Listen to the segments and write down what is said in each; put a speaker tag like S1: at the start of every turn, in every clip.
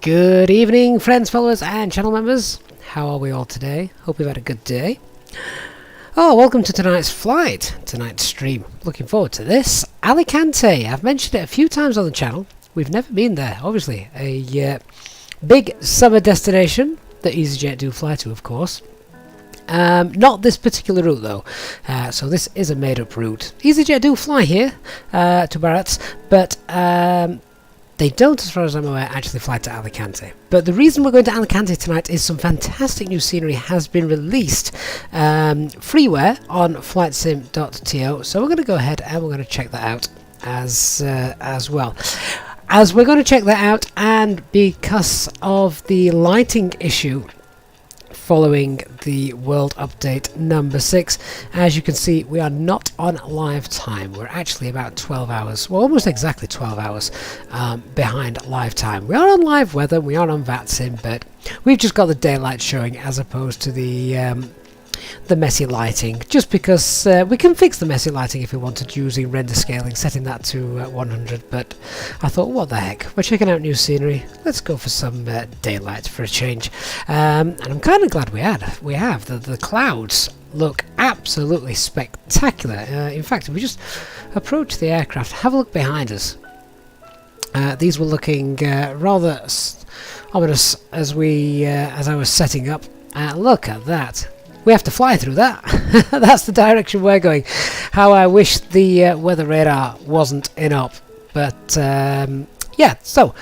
S1: Good evening, friends, followers and channel members. How are we all today? Hope you've had a good day. Oh, welcome to tonight's flight, tonight's stream. Looking forward to this. Alicante, I've mentioned it a few times on the channel. We've never been there, obviously. A big summer destination that Easyjet do fly to, of course. Not this particular route though, so this is a made-up route. Easyjet do fly here to Biarritz, but they don't, as far as I'm aware, actually fly to Alicante. But the reason we're going to Alicante tonight is some fantastic new scenery has been released, freeware on flightsim.to. So we're going to go ahead and we're going to check that out as well. As we're going to check that out, and because of the lighting issue following the world update number 6, as you can see, we are not on live time. We're actually about 12 hours, well, almost exactly 12 hours behind live time. We are on live weather, we are on VATSIM, but we've just got the daylight showing as opposed to the messy lighting, just because we can fix the messy lighting if we wanted, using render scaling, setting that to 100. But I thought, what the heck, we're checking out new scenery, let's go for some daylight for a change. And I'm kind of glad we have. The clouds look absolutely spectacular. In fact, if we just approach the aircraft, have a look behind us. These were looking rather ominous as I was setting up. Look at that. We have to fly through that. That's the direction we're going. How I wish the weather radar wasn't in up. But yeah, so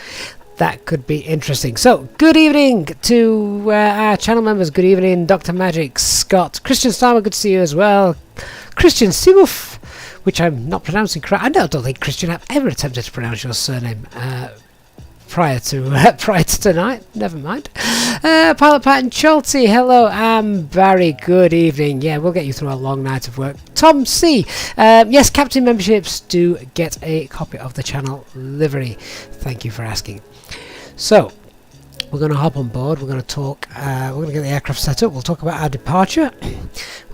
S1: that could be interesting. So good evening to our channel members. Good evening, Dr. Magic, Scott, Christian Starmer, good to see you as well. Christian Simuf, which I'm not pronouncing correct. I don't think, Christian, I've ever attempted to pronounce your surname prior to tonight. Never mind. Pilot Pat and Chelsea, hello. Barry, good evening. Yeah, we'll get you through a long night of work. Tom C, yes, Captain memberships do get a copy of the channel livery. Thank you for asking. So we're going to hop on board. We're going to talk. We're going to get the aircraft set up. We'll talk about our departure.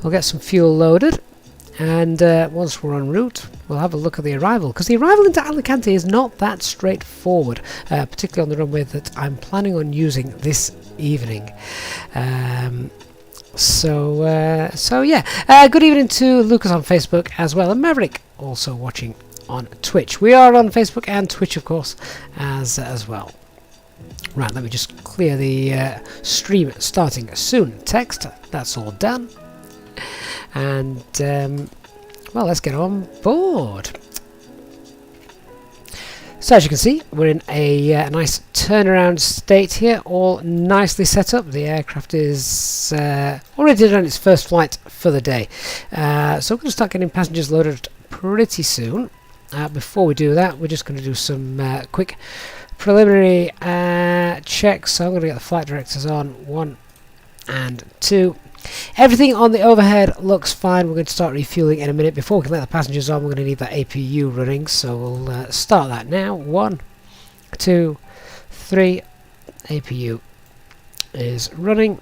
S1: We'll get some fuel loaded. And once we're en route, we'll have a look at the arrival, because the arrival into Alicante is not that straightforward, particularly on the runway that I'm planning on using this evening. So yeah, good evening to Lucas on Facebook as well, and Maverick also watching on Twitch. We are on Facebook and Twitch, of course, as well. Right, let me just clear the stream starting soon text. That's all done. And well, let's get on board. So as you can see, we're in a nice turnaround state here, all nicely set up. The aircraft is already done its first flight for the day. So we're going to start getting passengers loaded pretty soon. Before we do that, we're just going to do some quick preliminary checks. So I'm going to get the flight directors on, 1 and 2. Everything on the overhead looks fine. We're going to start refueling in a minute. Before we can let the passengers on, we're going to need that APU running, so we'll start that now. 1, 2, 3. APU is running.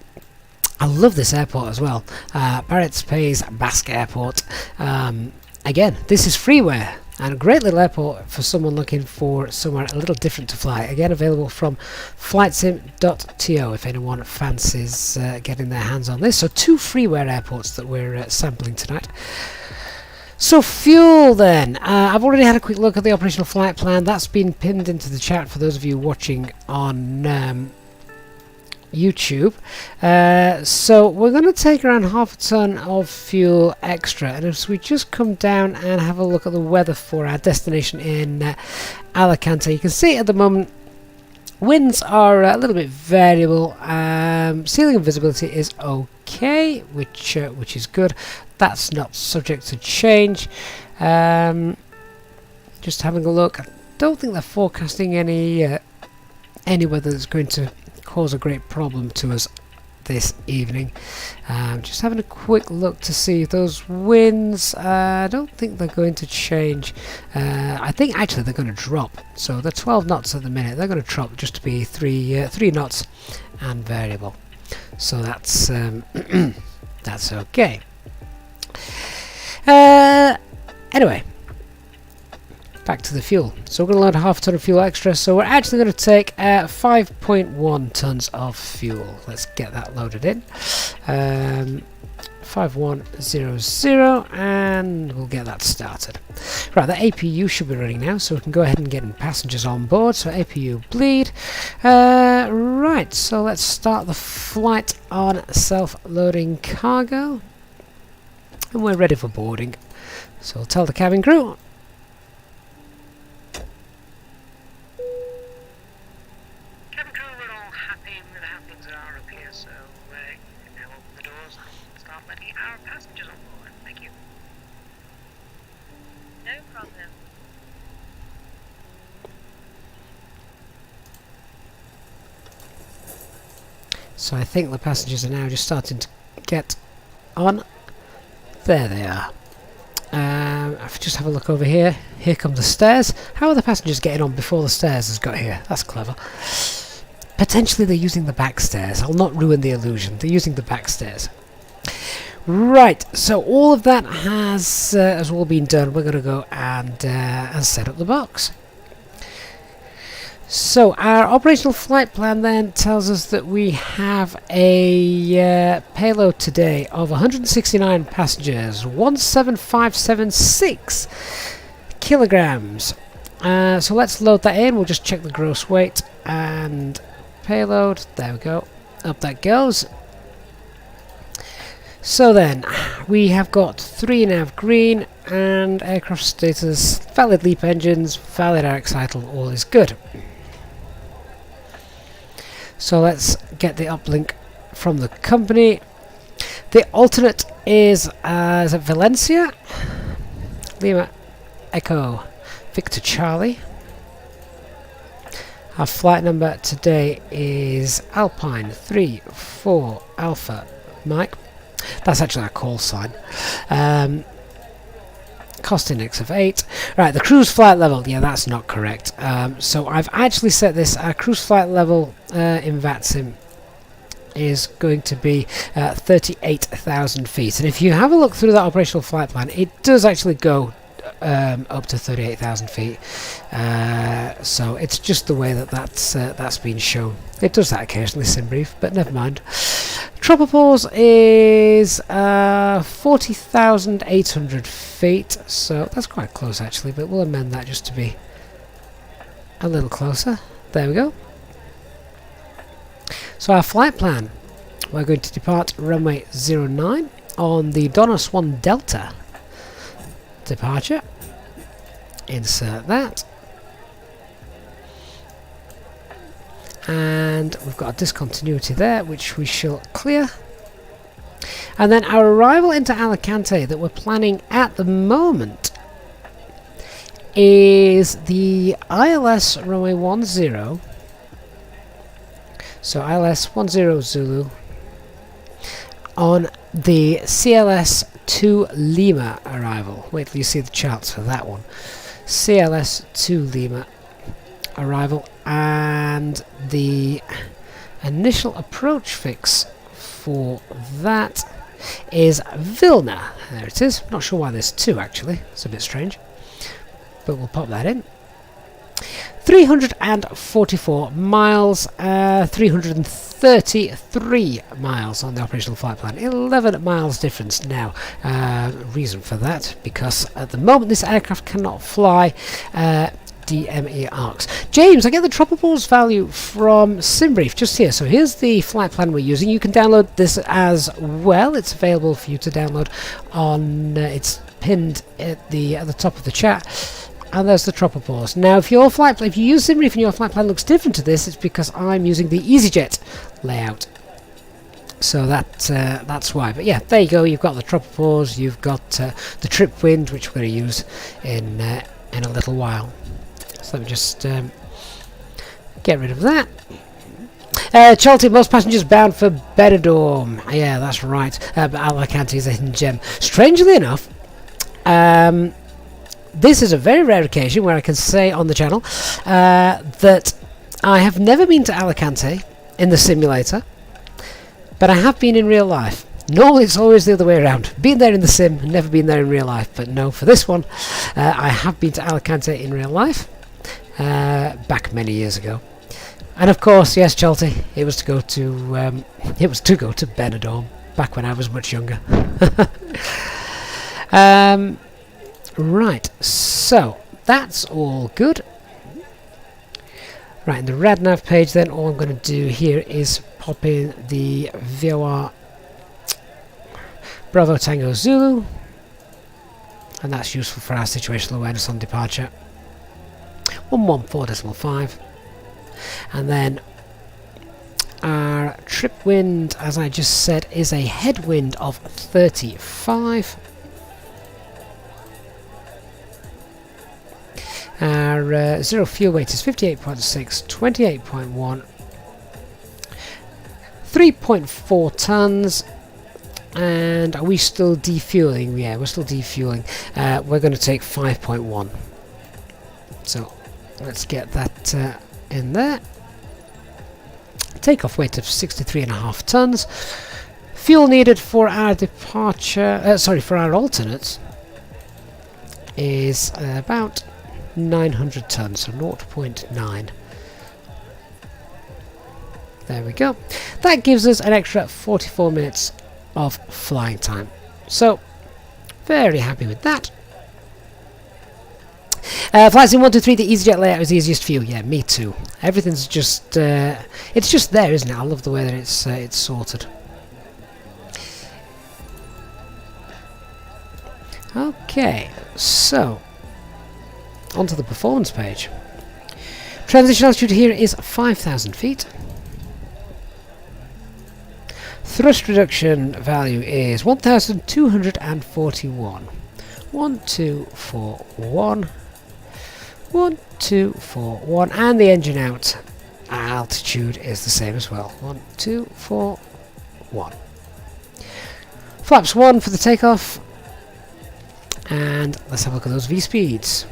S1: I love this airport as well. Biarritz pays Basque Airport. Again, this is freeware, and a great little airport for someone looking for somewhere a little different to fly. Again, available from flightsim.to if anyone fancies getting their hands on this. So 2 freeware airports that we're sampling tonight. So fuel then. I've already had a quick look at the operational flight plan. That's been pinned into the chat for those of you watching on YouTube. So we're going to take around half a ton of fuel extra, and as we just come down and have a look at the weather for our destination in Alicante, you can see at the moment winds are a little bit variable. Ceiling and visibility is okay, which is good. That's not subject to change. Just having a look, I don't think they're forecasting any weather that's going to cause a great problem to us this evening. Just having a quick look to see if those winds, I don't think they're going to change. I think actually they're going to drop. So they're 12 knots at the minute. They're going to drop just to be 3 knots and variable. So that's that's okay. Anyway, back to the fuel. So we're going to load half a ton of fuel extra. So we're actually going to take 5.1 tons of fuel. Let's get that loaded in. 5100, and we'll get that started. Right, the APU should be running now, so we can go ahead and get passengers on board. So APU bleed. Right, so let's start the flight on self-loading cargo. And we're ready for boarding. So we'll tell the cabin crew.
S2: Cabin crew, we're all happy with how things are up here, so you can now open the doors and start letting our passengers on board. Thank you.
S3: No problem.
S1: So I think the passengers are now just starting to get on. There they are. I've just have a look over here. Here come the stairs. How are the passengers getting on before the stairs has got here? That's clever. Potentially they're using the back stairs. I'll not ruin the illusion. They're using the back stairs. Right, so all of that has all been done. We're going to go and set up the box. So our operational flight plan then tells us that we have a payload today of 169 passengers, 17576 kilograms. So let's load that in. We'll just check the gross weight and payload. There we go. Up that goes. So then we have got 3 nav green and aircraft status, valid LEAP engines, valid Airac title, all is good. So let's get the uplink from the company. The alternate is it Valencia? Lima Echo Victor Charlie. Our flight number today is Alpine 34 Alpha Mike. That's actually our call sign. Cost index of 8. Right, the cruise flight level, yeah, that's not correct. So I've actually set this, our cruise flight level in VATSIM is going to be 38,000 feet. And if you have a look through that operational flight plan, it does actually go up to 38,000 feet. So it's just the way that that's been shown. It does that occasionally, SimBrief, but never mind. Tropopause is 40,800 feet, so that's quite close actually, but we'll amend that just to be a little closer. There we go. So our flight plan, we're going to depart runway 09 on the Donos 1 Delta departure. Insert that. And we've got a discontinuity there, which we shall clear. And then our arrival into Alicante that we're planning at the moment is the ILS runway 10. So ILS 10 Zulu on the CLS 2 Lima arrival. Wait till you see the charts for that one. CLS 2 Lima arrival, and the initial approach fix for that is Vilna. There it is. Not sure why there's two actually. It's a bit strange, but we'll pop that in. 344 miles, 333 miles on the operational flight plan. 11 miles difference now. Reason for that, because at the moment this aircraft cannot fly Dme Arcs. James, I get the Tropopause value from SimBrief just here. So here's the flight plan we're using. You can download this as well. It's available for you to download on. It's pinned at the top of the chat. And there's the Tropopause. Now, if you use SimBrief and your flight plan looks different to this, it's because I'm using the Easyjet layout. So that's why. But yeah, there you go. You've got the Tropopause. You've got the trip wind, which we're going to use in a little while. So let me just get rid of that. Chelsea, most passengers bound for Benidorm. Yeah, that's right. But Alicante is a hidden gem. Strangely enough, this is a very rare occasion where I can say on the channel that I have never been to Alicante in the simulator, but I have been in real life. Normally it's always the other way around. Been there in the sim, never been there in real life. But no, for this one, I have been to Alicante in real life, back many years ago. And of course, yes, Chelsea, it was to go to Benidorm back when I was much younger. Right, so that's all good. Right, in the RadNav page then, all I'm going to do here is pop in the VOR Bravo Tango Zulu, and that's useful for our situational awareness on departure. 114.5, and then our trip wind, as I just said, is a headwind of 35. Our zero fuel weight is 58.6, 28.1, 3.4 tons, and are we still defueling? Yeah, we're still defueling. We're going to take 5.1. So let's get that in there. Takeoff weight of 63.5 tons. Fuel needed for our departure, for our alternates is about 900 tons, so 0.9. There we go. That gives us an extra 44 minutes of flying time. So, very happy with that. FlightSim 123, the Easyjet layout is easiest for you. Yeah, me too. Everything's just, it's just there, isn't it? I love the way that it's sorted. Okay, so onto the performance page. Transition altitude here is 5,000 feet. Thrust reduction value is 1,241. 1241. 1241. And the engine out altitude is the same as well. 1241. Flaps 1 for the takeoff. And let's have a look at those V speeds.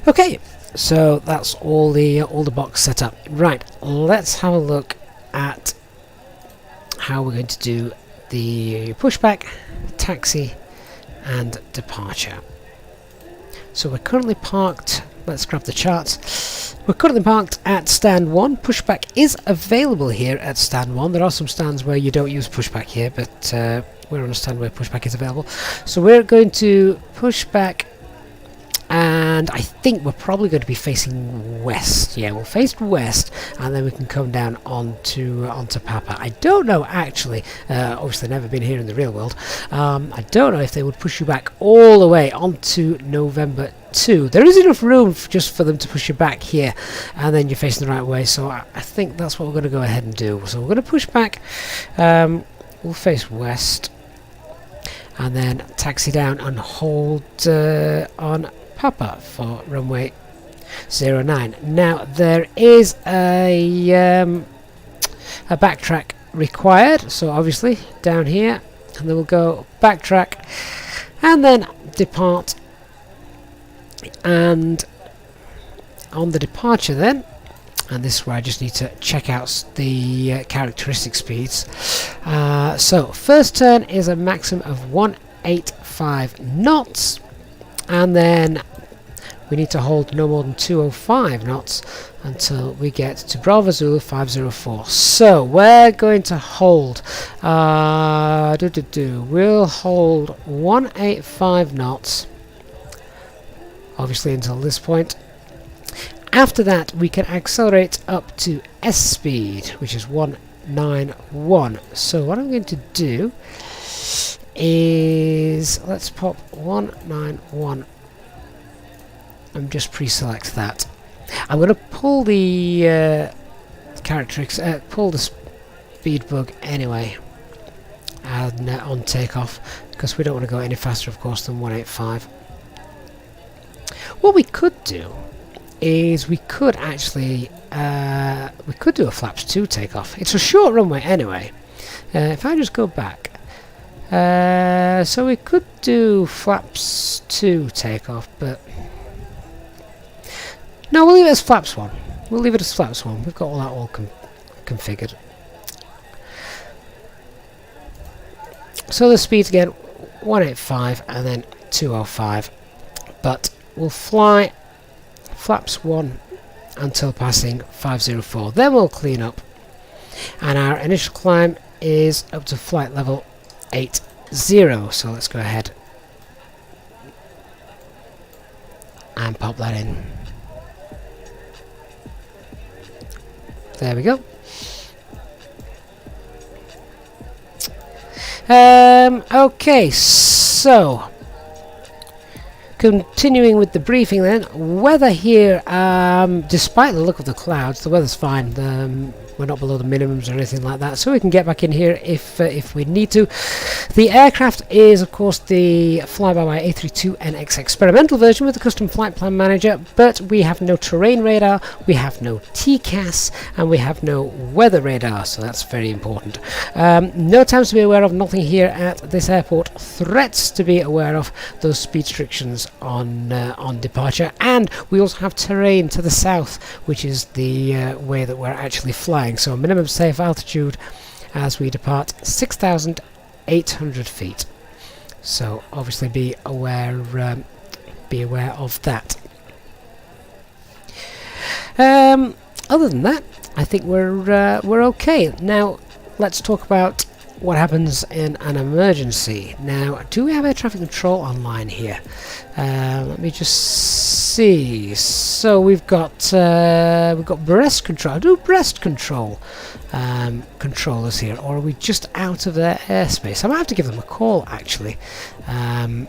S1: Okay, so that's all the box set up. Right, let's have a look at how we're going to do the pushback, taxi, and departure. So we're currently parked. Let's grab the charts. We're currently parked at stand 1. Pushback is available here at stand 1. There are some stands where you don't use pushback here, but we're on a stand where pushback is available. So we're going to push back, and I think we're probably going to be facing west. Yeah, we'll face west, and then we can come down onto Papa. I don't know actually. Obviously, never been here in the real world. I don't know if they would push you back all the way onto November 2. There is enough room just for them to push you back here, and then you're facing the right way. So I think that's what we're going to go ahead and do. So we're going to push back. We'll face west. and then taxi down and hold on Papa for runway 09. Now there is a backtrack required, so obviously down here, and then we'll go backtrack and then depart. And on the departure then, and this is where I just need to check out the characteristic speeds. So first turn is a maximum of 185 knots, and then we need to hold no more than 205 knots until we get to Bravo Zulu 504. So we're going to hold, we'll hold 185 knots, obviously until this point. After that we can accelerate up to S speed, which is 191. So what I'm going to do is, let's pop 191 and just pre-select that. I'm going to pull the pull the speed bug anyway and, on takeoff, because we don't want to go any faster of course than 185. What we could do is we could actually we could do a flaps 2 takeoff. It's a short runway anyway. If I just go back, so we could do flaps 2 takeoff, but no, we'll leave it as flaps 1. We'll leave it as flaps 1. We've got all that all configured. So the speed's again 185 and then 205, but we'll fly flaps 1 until passing 504. Then we'll clean up, and our initial climb is up to flight level 80. So let's go ahead and pop that in. There we go. Okay, so continuing with the briefing then, weather here, despite the look of the clouds, the weather's fine. We're not below the minimums or anything like that, so we can get back in here if we need to. The aircraft is of course the FlyByWire A320NX experimental version with the custom flight plan manager, but we have no terrain radar, we have no TCAS, and we have no weather radar, so that's very important. No times to be aware of, nothing here at this airport. Threats to be aware of, those speed restrictions on departure, and we also have terrain to the south, which is the way that we're actually flying. So minimum safe altitude as we depart 6,800 feet. So obviously be aware of that. Other than that, I think we're okay. Now let's talk about what happens in an emergency. Now, do we have air traffic control online here? Let me just see. So we've got breast control. Do breast control controllers here, or are we just out of their airspace? I might have to give them a call actually, and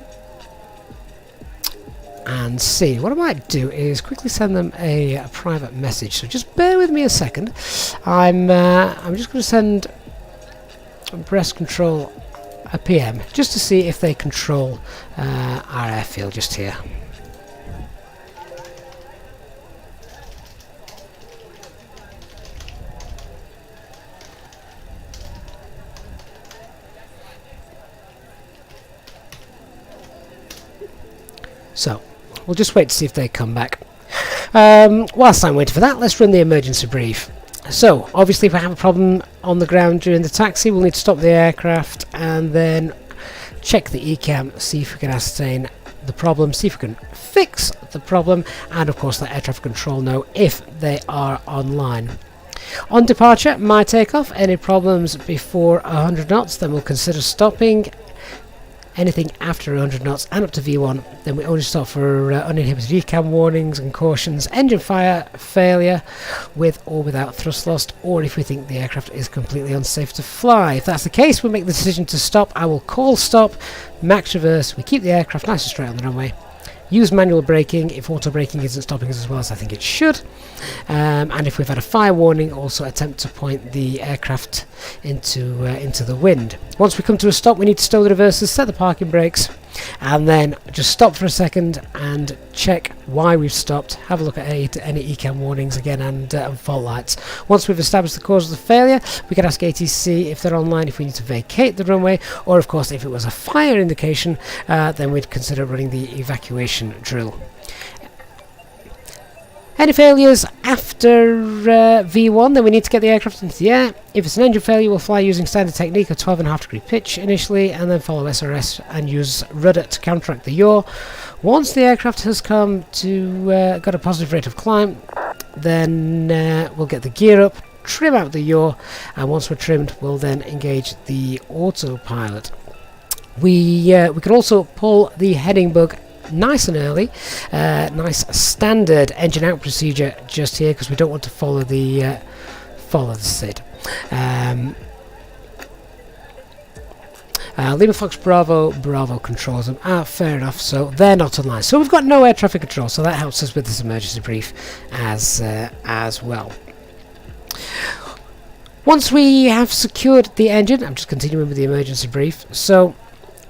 S1: see. What I might do is quickly send them a private message. So just bear with me a second. I'm just going to send breast control a PM just to see if they control our airfield just here. So we'll just wait to see if they come back. Whilst I'm waiting for that, let's run the emergency brief. So, obviously if we have a problem on the ground during the taxi, we'll need to stop the aircraft and then check the ECAM, see if we can ascertain the problem, see if we can fix the problem, and of course let air traffic control know if they are online. On departure, my takeoff, any problems before 100 knots, then we'll consider stopping. Anything after 100 knots and up to V1, then we only stop for uninhibited ECAM warnings and cautions, engine fire failure with or without thrust loss, or if we think the aircraft is completely unsafe to fly. If that's the case, we'll make the decision to stop. I will call stop, max reverse, we keep the aircraft nice and straight on the runway. use manual braking if auto braking isn't stopping us as well as I think it should. And if we've had a fire warning, also attempt to point the aircraft into the wind. Once we come to a stop, we need to stow the reversers, set the parking brakes, and then just stop for a second and check why we've stopped. Have a look at any ECAM warnings again and fault lights. Once we've established the cause of the failure, we can ask ATC if they're online, if we need to vacate the runway, or of course if it was a fire indication, then we'd consider running the evacuation drill. Any failures after V1, then we need to get the aircraft into the air. If it's an engine failure, we'll fly using standard technique of 12.5 degree pitch initially, and then follow SRS and use rudder to counteract the yaw. Once the aircraft has come to got a positive rate of climb, then we'll get the gear up, trim out the yaw, and once we're trimmed, we'll then engage the autopilot. We can also pull the heading bug nice and early, nice standard engine out procedure just here because we don't want to follow the SID. Lima Fox Bravo controls them. Fair enough, so they're not online. So we've got no air traffic control, so that helps us with this emergency brief as well. Once we have secured the engine, I'm just continuing with the emergency brief. So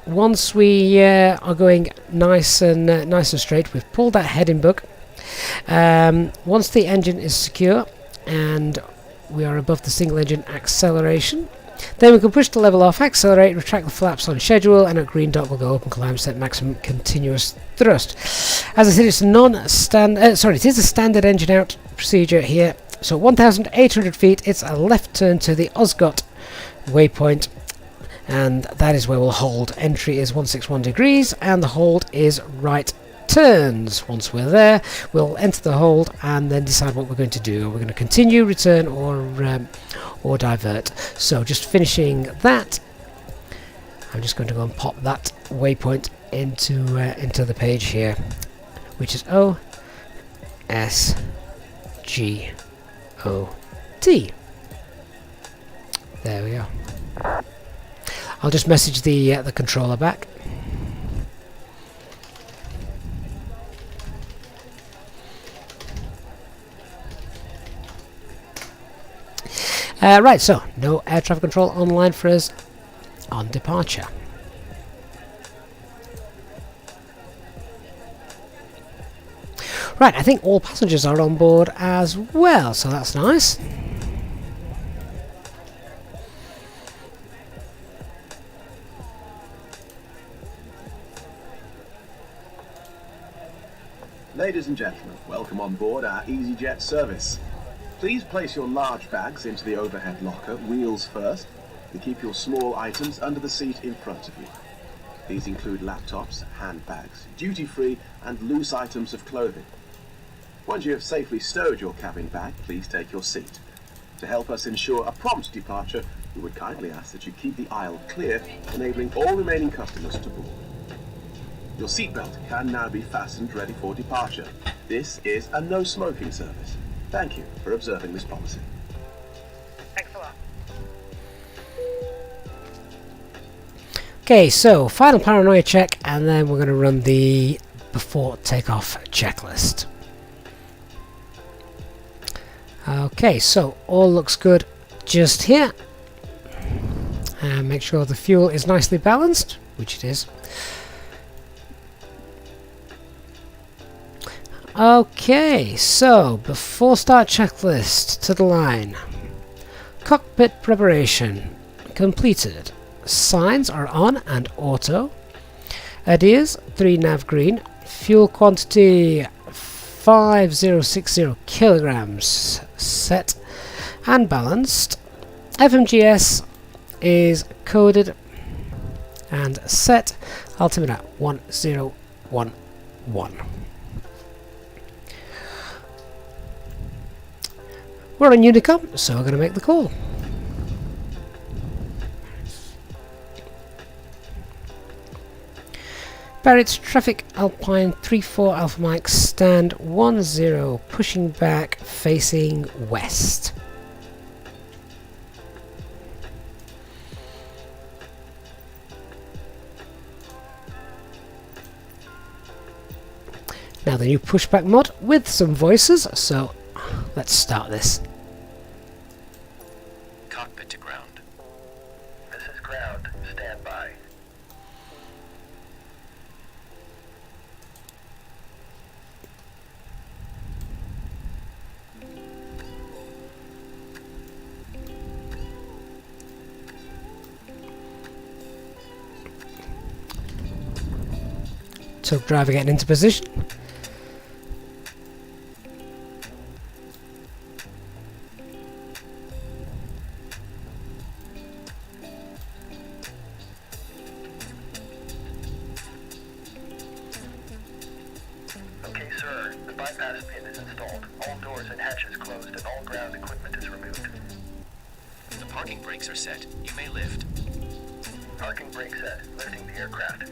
S1: once we are going nice and straight, we've pulled that heading bug. Once the engine is secure and we are above the single engine acceleration, then we can push the level off, accelerate, retract the flaps on schedule, and at green dot we'll go up and climb, set maximum continuous thrust. As I said, it's it is a standard engine out procedure here. So 1,800 feet, it's a left turn to the Osgot waypoint, and that is where we'll hold. Entry is 161 degrees, and the hold is right turns. Once we're there, we'll enter the hold and then decide what we're going to do. We're going to continue, return, or divert. So just finishing that, I'm just going to go and pop that waypoint into the page here, which is OSGOT. There we go. I'll just message the controller back. Right, so no air traffic control online for us on departure. Right, I think all passengers are on board as well, so that's nice.
S3: Ladies and gentlemen, welcome on board our Easyjet service. Please place your large bags into the overhead locker, wheels first, and keep your small items under the seat in front of you. These include laptops, handbags, duty-free and loose items of clothing. Once you have safely stowed your cabin bag, please take your seat. To help us ensure a prompt departure, we would kindly ask that you keep the aisle clear, enabling all remaining customers to board. Your seatbelt can now be fastened ready for departure. This is a no-smoking service. Thank you for observing this policy.
S2: Thanks a lot.
S1: Okay, so final paranoia check, and then we're going to run the before takeoff checklist. Okay, so all looks good just here. And make sure the fuel is nicely balanced, which it is. Okay, so before start checklist to the line. Cockpit preparation completed. Signs are on and auto. Adheres 3 nav green. Fuel quantity 5060 kilograms set and balanced. FMGS is coded and set. Altimeter 1011. We're on Unicom, so we're going to make the call. Biarritz traffic Alpine 34 Alpha Mike stand 10, pushing back facing west. Now the new Pushback mod with some voices, so let's start this.
S4: Cockpit to ground.
S5: This is ground. Stand by.
S1: Tug driver getting into position.
S5: Okay, sir. The bypass pin is installed. All doors and hatches closed and all ground equipment is removed.
S4: The parking brakes are set. You may lift.
S5: Parking brake set. Lifting the aircraft.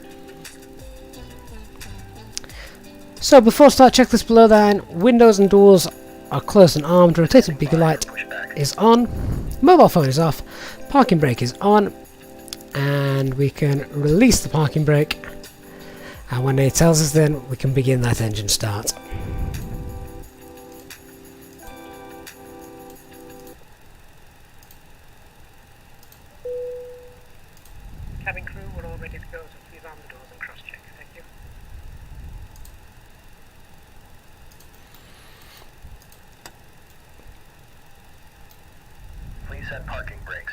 S1: So before start checklist below then, windows and doors are closed and armed, rotating beacon light
S5: Pushback.
S1: is on, mobile phone is off, parking brake is on, and we can release the parking brake, and when it tells us then we can begin that engine start.
S2: Cabin crew, we're all ready to go, so please arm the doors and cross-check. Thank you.
S5: Please set parking brakes.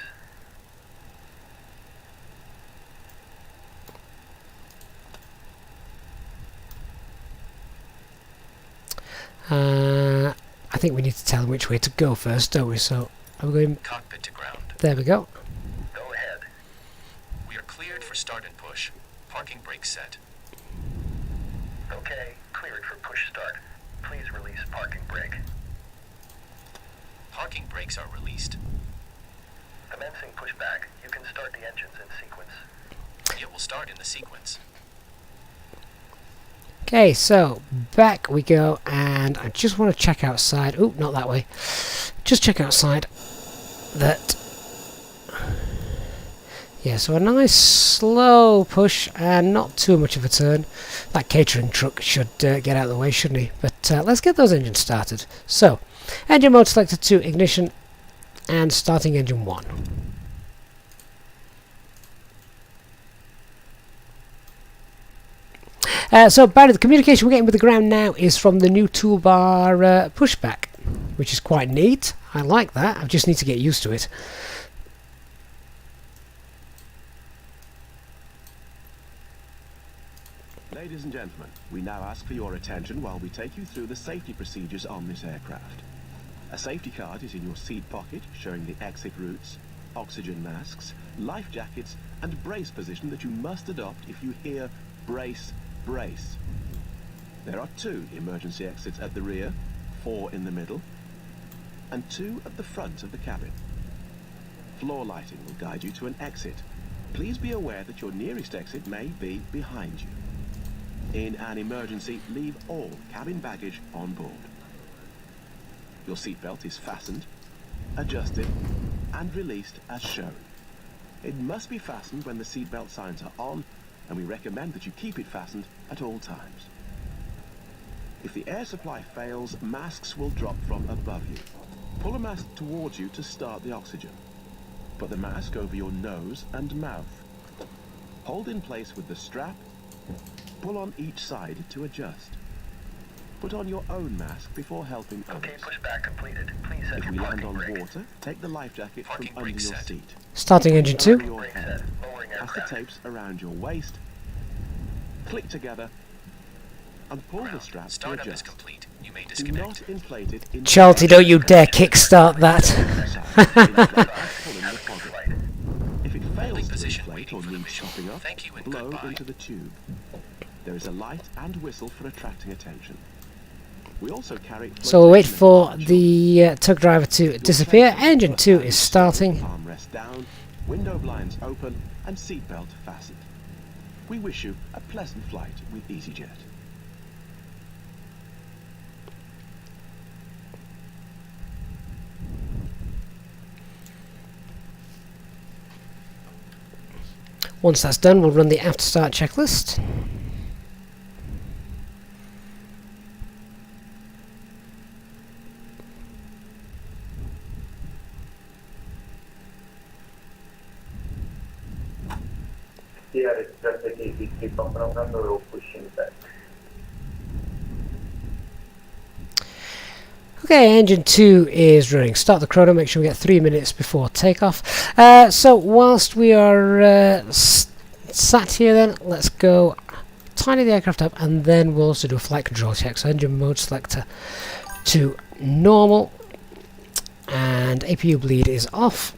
S1: I think we need to tell them which way to go first, don't we? So are we going?
S4: Cockpit to ground.
S1: There we go.
S5: Go ahead.
S4: We are cleared for start and push. Parking brakes set.
S5: Okay, cleared for push start. Please release parking brake.
S4: Parking brakes are released.
S5: Commencing pushback. You can start the engines in sequence.
S4: It will start in the sequence.
S1: Okay, so back we go, and I just want to check outside. Oh, not that way. Just check outside that. Yeah, so a nice slow push and not too much of a turn. That catering truck should get out of the way, shouldn't he? But let's get those engines started. So, engine mode selected to ignition and starting engine 1. So Barry, the communication we're getting with the ground now is from the new toolbar Pushback, which is quite neat. I like that. I just need to get used to it.
S3: Ladies and gentlemen, we now ask for your attention while we take you through the safety procedures on this aircraft. A safety card is in your seat pocket showing the exit routes, oxygen masks, life jackets and brace position that you must adopt if you hear brace, brace. There are 2 emergency exits at the rear, 4 in the middle, and 2 at the front of the cabin. Floor lighting will guide you to an exit. Please be aware that your nearest exit may be behind you. In an emergency, leave all cabin baggage on board. Your seatbelt is fastened, adjusted, and released as shown. It must be fastened when the seatbelt signs are on, and we recommend that you keep it fastened at all times. If the air supply fails, masks will drop from above you. Pull a mask towards you to start the oxygen. Put the mask over your nose and mouth. Hold in place with the strap. Pull on each side to adjust. Put on your own mask before helping
S5: Okay,
S3: others.
S5: pushback completed. Please set
S3: If
S5: your
S3: we land
S5: parking
S3: on
S5: brake.
S3: water, take the life jacket from
S4: Parking
S3: under
S4: brake
S3: your
S4: set.
S3: seat.
S1: Starting engine 2.
S3: Over your
S5: Brake
S3: head.
S5: set. Lowering
S3: Pass the
S5: aircraft.
S3: tapes around your waist. Click together. And pull the
S4: Ground.
S3: strap to
S4: Startup is
S3: adjust.
S4: complete. You may
S3: Do
S4: disconnect.
S3: not inflate it in
S1: Charlty, don't you dare kickstart that.
S3: Pull in the pocket.
S5: Flight.
S3: If it fails to
S4: position,
S3: inflate
S4: waiting
S3: or
S4: for the
S3: needs
S4: visual.
S3: topping up,
S4: Thank you and
S3: blow
S4: goodbye.
S3: into the tube. There is a light and whistle for attracting attention. We also carry
S1: So we'll wait
S3: flotation
S1: for
S3: information.
S1: the tug driver to disappear. Engine 2 is starting.
S3: Armrest down, window blinds open, and seatbelt fastened. We wish you a pleasant flight with Easyjet.
S1: Once that's done, we'll run the after start checklist.
S5: here it's just like a takeoff program, no rope pushing that.
S1: Okay, engine 2 is running. Start the chrono, make sure we get 3 minutes before takeoff. So whilst we are sat here then, let's go tiny the aircraft up and then we'll also do a flight control check. So engine mode selector to normal and APU bleed is off.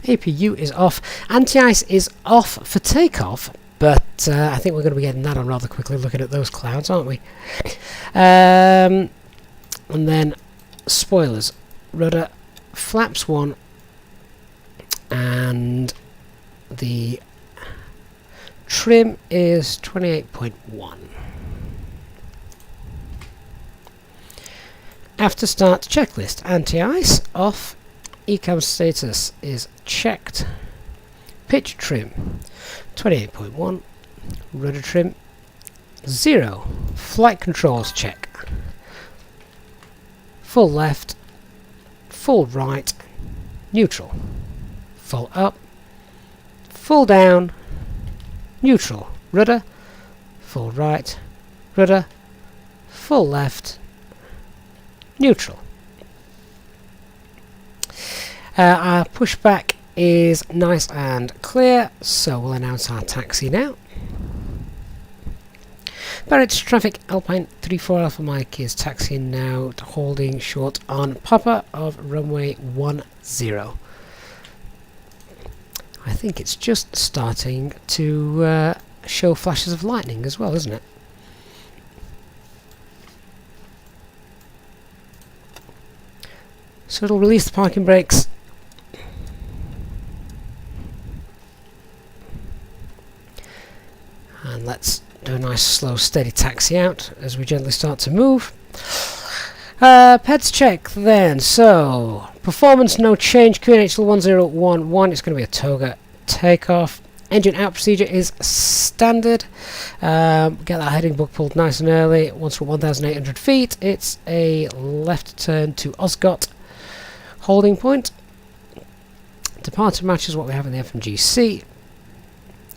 S1: APU is off. Anti-ice is off for takeoff, but I think we're going to be getting that on rather quickly looking at those clouds, aren't we? And then spoilers, rudder, flaps 1, and the trim is 28.1. After start checklist, anti-ice off, ECAM status is checked, pitch trim 28.1, rudder trim 0, flight controls check, full left, full right, neutral, full up, full down, neutral, rudder, full right, rudder, full left, neutral. Our pushback is nice and clear, so we'll announce our taxi now. Biarritz traffic Alpine 34 Alpha Mike is taxiing now, holding short on Papa of runway 10. I think it's just starting to show flashes of lightning as well, isn't it? So it'll release the parking brakes. And let's do a nice slow steady taxi out as we gently start to move. Peds check then. So performance no change, QNH 1011, it's going to be a toga takeoff. Engine out procedure is standard. Get that heading book pulled nice and early. Once we're 1,800 feet, it's a left turn to Osgot holding point. Departure matches what we have in the FMGC,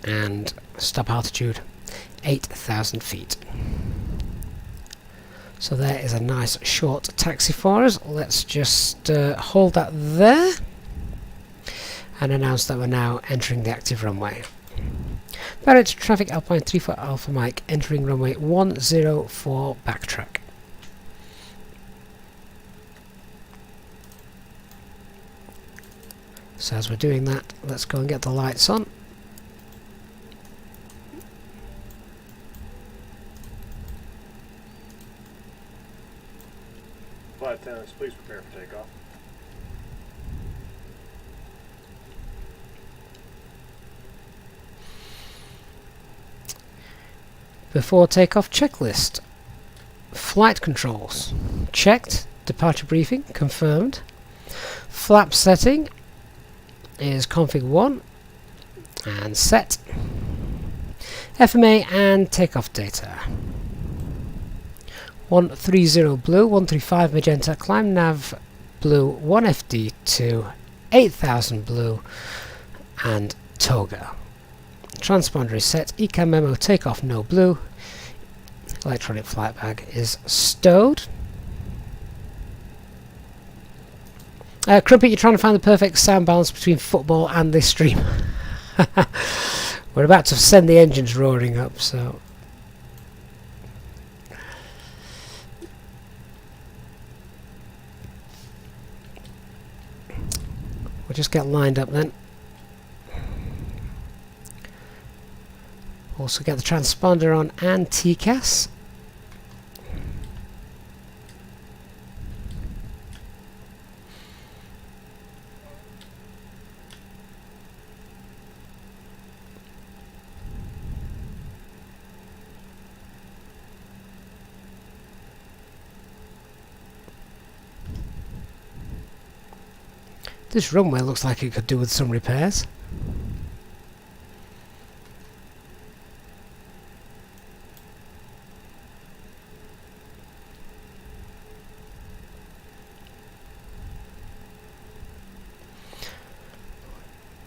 S1: and stop altitude 8,000 feet. So there is a nice short taxi for us. Let's just hold that there and announce that we're now entering the active runway. Biarritz traffic Alpine 34 Alpha Mike entering runway 10 for backtrack. So as we're doing that, let's go and get the lights on.
S6: Flight attendants, please prepare for takeoff.
S1: Before takeoff checklist. Flight controls checked. Departure briefing confirmed. Flap setting is config 1 and set. FMA and takeoff data. 130 blue, 135 magenta, climb nav blue, 1 FD2, 8000 blue, and toga. Transponder is set, ECAM memo takeoff no blue, electronic flight bag is stowed. Crumpet, you're trying to find the perfect sound balance between football and this stream. We're about to send the engines roaring up, so we'll just get lined up then. Also get the transponder on and TCAS. This runway looks like it could do with some repairs.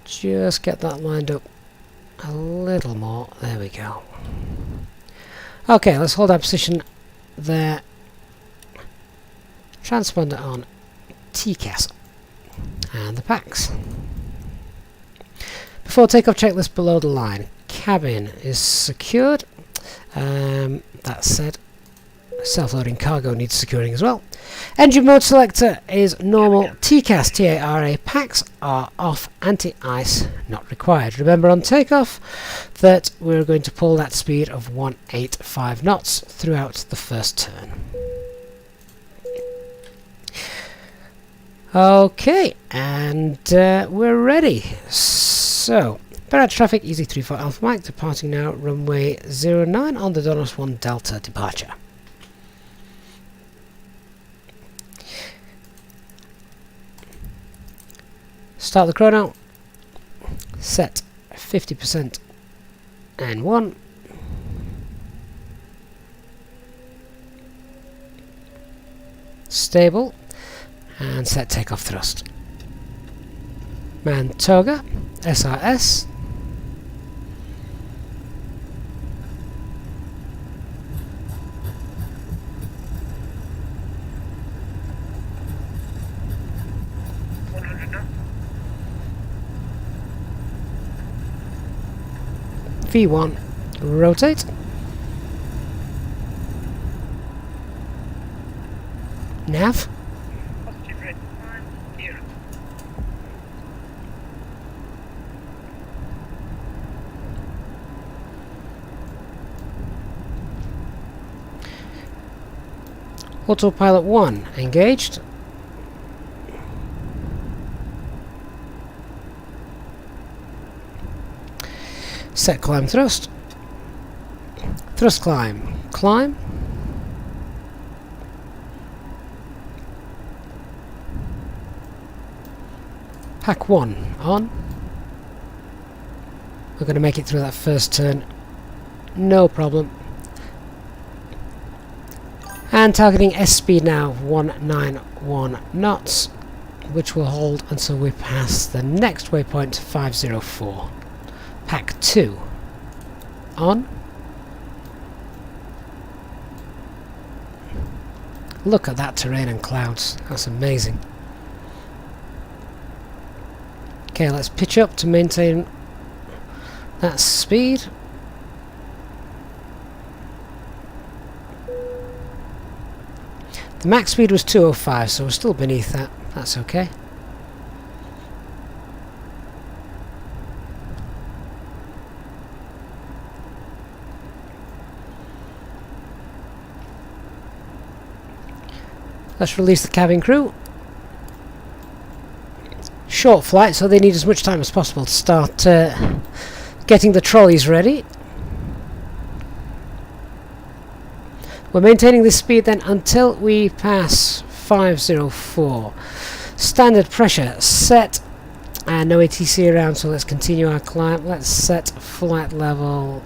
S1: Just get that lined up a little more. There we go. Okay, let's hold our position there. Transponder on TCAS and the packs. Before takeoff, checklist below the line. Cabin is secured. That said, self-loading cargo needs securing as well. Engine mode selector is normal. TCAS TARA packs are off. Anti-ice not required. Remember on takeoff that we're going to pull that speed of 185 knots throughout the first turn. Okay, and we're ready. So, Biarritz traffic, Easy34 Alpha Mike, departing now, runway 09 on the Donos 1 Delta departure. Start the chrono, set 50% N1, stable, and set takeoff thrust. Mantoga, SRS, V1, rotate, nav,
S2: Positive red line, clearance.
S1: Autopilot 1 engaged. Set climb thrust. Thrust climb. Climb. Pack 1 on. We're going to make it through that first turn. No problem. And targeting S speed now of 191 knots, which will hold until we pass the next waypoint 504. Pack 2 on. Look at that terrain and clouds, that's amazing. Okay, let's pitch up to maintain that speed. The max speed was 205, so we're still beneath that, that's okay. Let's release the cabin crew. Short flight, so they need as much time as possible to start getting the trolleys ready. We're maintaining this speed then until we pass 504. Standard pressure set, and no ATC around, so let's continue our climb. Let's set flight level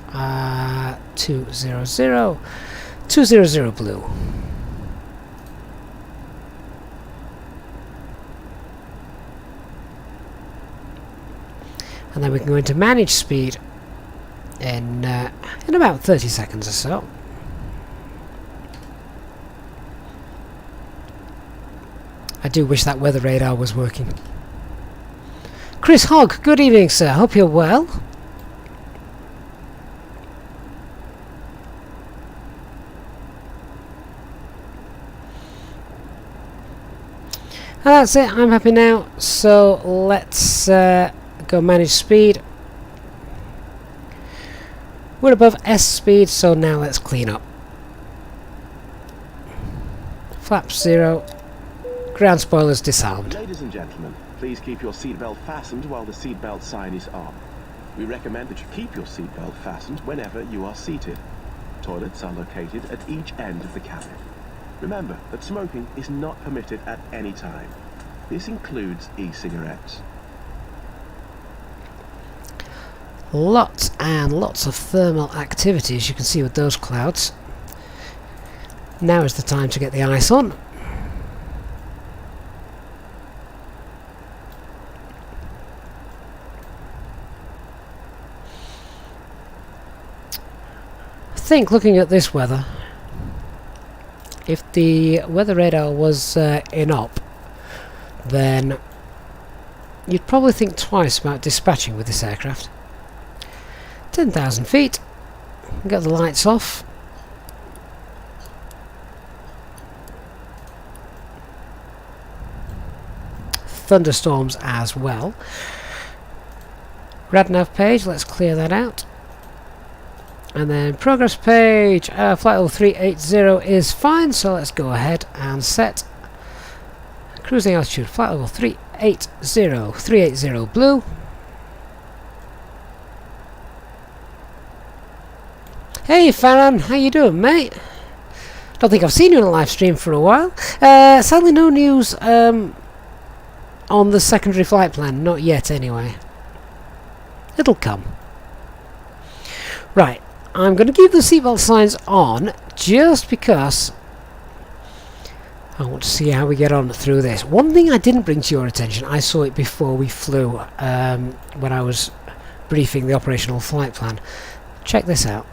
S1: 200. 200 blue. And then we can go into manage speed in about 30 seconds or so. I do wish that weather radar was working. Chris Hogg, good evening sir, hope you're well. And that's it, I'm happy now, so let's go manage speed. We're above S speed, so now let's clean up. Flaps 0. Ground spoilers disarmed.
S3: Ladies and gentlemen, please keep your seatbelt fastened while the seatbelt sign is on. We recommend that you keep your seatbelt fastened whenever you are seated. Toilets are located at each end of the cabin. Remember that smoking is not permitted at any time. This includes e-cigarettes.
S1: Lots and lots of thermal activity, as you can see with those clouds. Now is the time to get the ice on. think, looking at this weather, if the weather radar was in op, then you'd probably think twice about dispatching with this aircraft. 10,000 feet, get the lights off. Thunderstorms as well. RadNav page, let's clear that out. And then progress page, flight level 380 is fine, so let's go ahead and set cruising altitude, flight level 380 blue. Hey Farron, how you doing, mate? Don't think I've seen you in a live stream for a while. Sadly no news on the secondary flight plan, not yet anyway. It'll come. Right, I'm going to keep the seatbelt signs on just because I want to see how we get on through this. One thing I didn't bring to your attention, I saw it before we flew when I was briefing the operational flight plan. Check this out.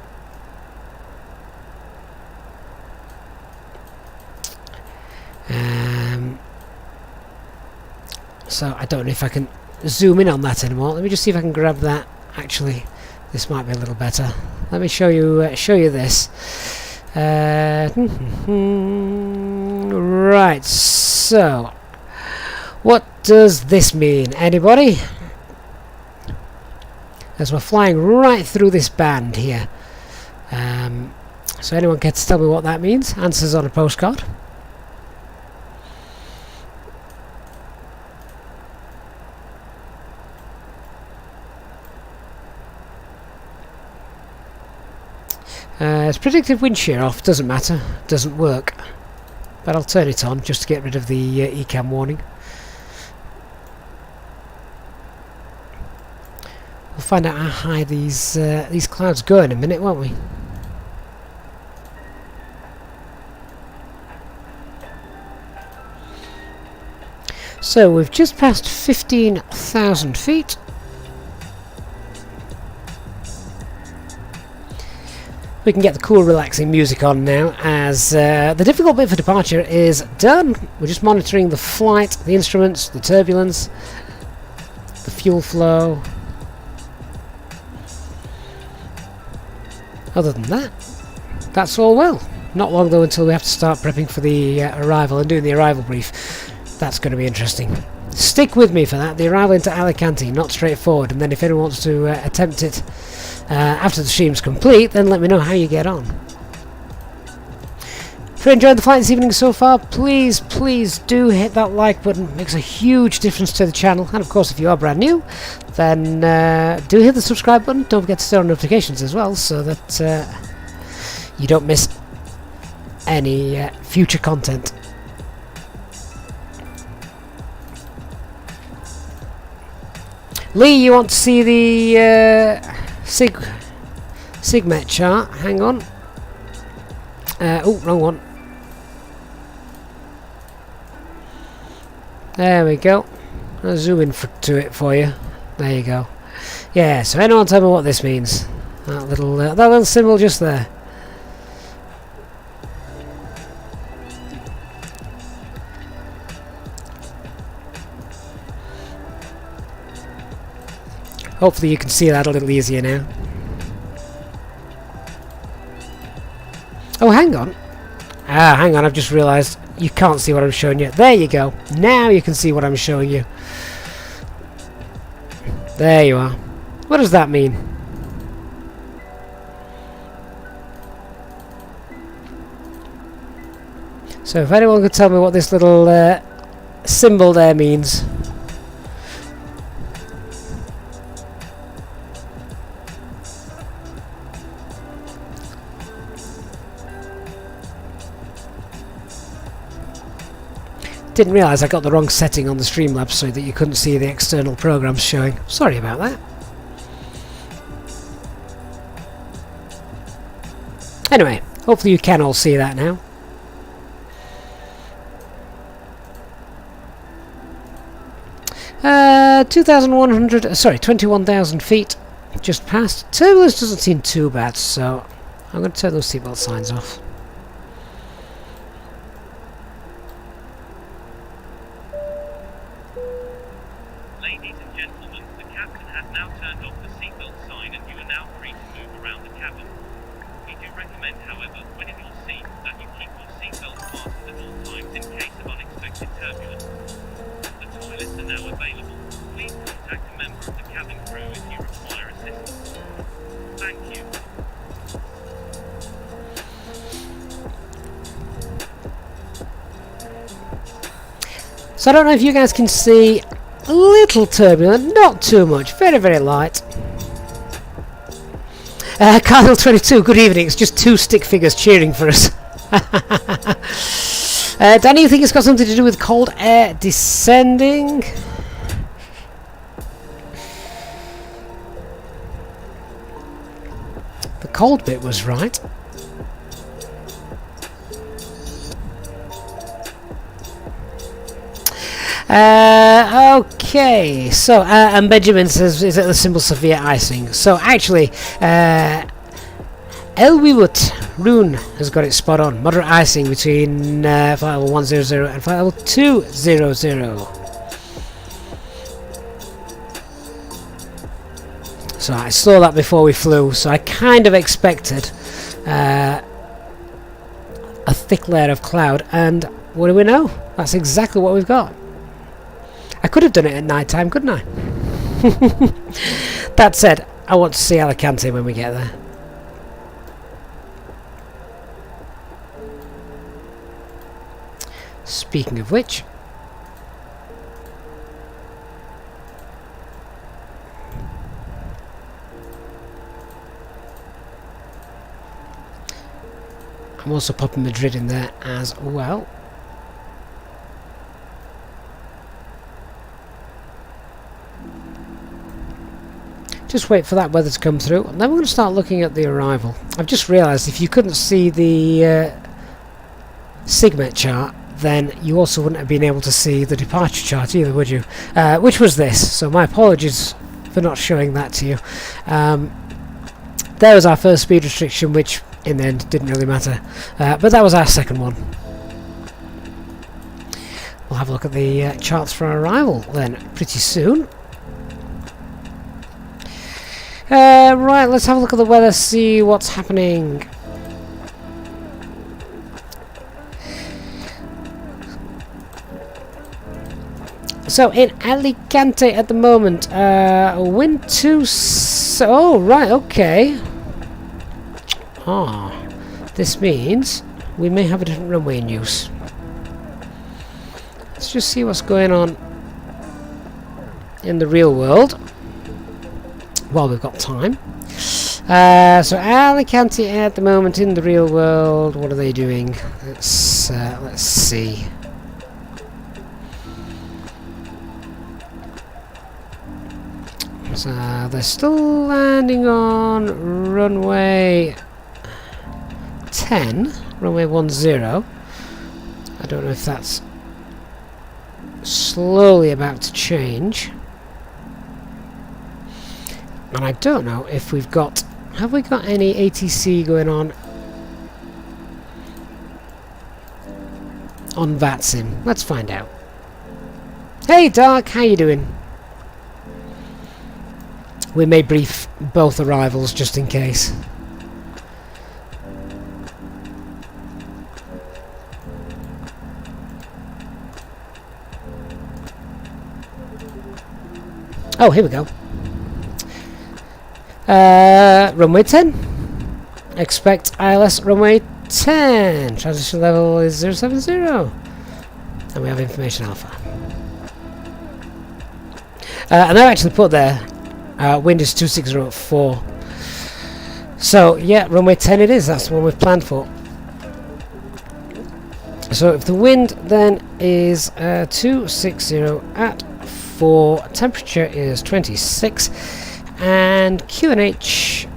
S1: So I don't know if I can zoom in on that anymore. Let me just see if I can grab that. Actually, this might be a little better. Let me show you this. Right. So, what does this mean? Anybody? As we're flying right through this band here. So anyone care to tell me what that means? Answers on a postcard. It's predictive wind shear off, doesn't matter, doesn't work. But I'll turn it on just to get rid of the ECAM warning. We'll find out how high these clouds go in a minute, won't we? So we've just passed 15,000 feet. We can get the cool relaxing music on now, as the difficult bit for departure is done. We're just monitoring the flight, the instruments, the turbulence, the fuel flow. Other than that, that's all well. Not long though until we have to start prepping for the arrival and doing the arrival brief. That's going to be interesting. Stick with me for that. The arrival into Alicante, not straightforward, and then if anyone wants to attempt it after the stream's complete, then let me know how you get on. If you're enjoying the flight this evening so far, please do hit that like button. It makes a huge difference to the channel. And of course, if you are brand new, then do hit the subscribe button. Don't forget to turn on notifications as well, so that you don't miss any future content. Lee, you want to see the SIGMET chart? Hang on. Oh, wrong one. There we go. I'll zoom in to it for you. There you go. Yeah, so anyone tell me what this means? That little symbol just there. Hopefully you can see that a little easier now. Oh, hang on. Hang on, I've just realised you can't see what I'm showing you. There you go. Now you can see what I'm showing you. There you are. What does that mean? So if anyone could tell me what this little symbol there means. Didn't realise I got the wrong setting on the Streamlabs so that you couldn't see the external programs showing. Sorry about that. Anyway, hopefully you can all see that now. Uh, 21,000 feet just passed. Turbulence doesn't seem too bad, so I'm going to turn those seatbelt signs off.
S7: Ladies and gentlemen, the captain has now turned off the seatbelt sign and you are now free to move around the cabin. We do recommend, however, when in your seat, that you keep your seatbelt fastened at all times in case of unexpected turbulence. The toilets are now available. Please contact a member of the cabin crew if you require assistance. Thank you.
S1: So I don't know if you guys can see, a little turbulent, not too much, very, very light. Cardinal 22, good evening. It's just two stick figures cheering for us. Danny, you think it's got something to do with cold air descending? The cold bit was right. Okay, so and Benjamin says, is it the simple severe icing? So actually, Elwiwood Rune has got it spot on. Moderate icing between flight level 100 and flight level 200. So I saw that before we flew, so I kind of expected a thick layer of cloud, and what do we know? That's exactly what we've got. I could have done it at night time, couldn't I? That said, I want to see Alicante when we get there. Speaking of which, I'm also popping Madrid in there as well. Just wait for that weather to come through, and then we're going to start looking at the arrival. I've just realised if you couldn't see the Sigmet chart, then you also wouldn't have been able to see the departure chart either, would you? Which was this, so my apologies for not showing that to you. There was our first speed restriction, which in the end didn't really matter, but that was our second one. We'll have a look at the charts for our arrival then pretty soon. Right, let's have a look at the weather, see what's happening. So in Alicante at the moment, wind 2. Oh, right, okay. Ah, this means we may have a different runway in use. Let's just see what's going on in the real world while we've got time. So Alicante at the moment in the real world, what are they doing? Let's see. So they're still landing on runway 10, runway 10. I don't know if that's slowly about to change. And I don't know if we've got... Have we got any ATC going on VATSIM? Let's find out. Hey Dark, how you doing? We may brief both arrivals just in case. Oh, here we go. Runway 10. Expect ILS runway 10. Transition level is 070. And we have information alpha. And they're actually put there. Wind is 2604. So, yeah, runway 10 it is. That's the one we've planned for. So, if the wind then is 260 at 4, temperature is 26. And QNH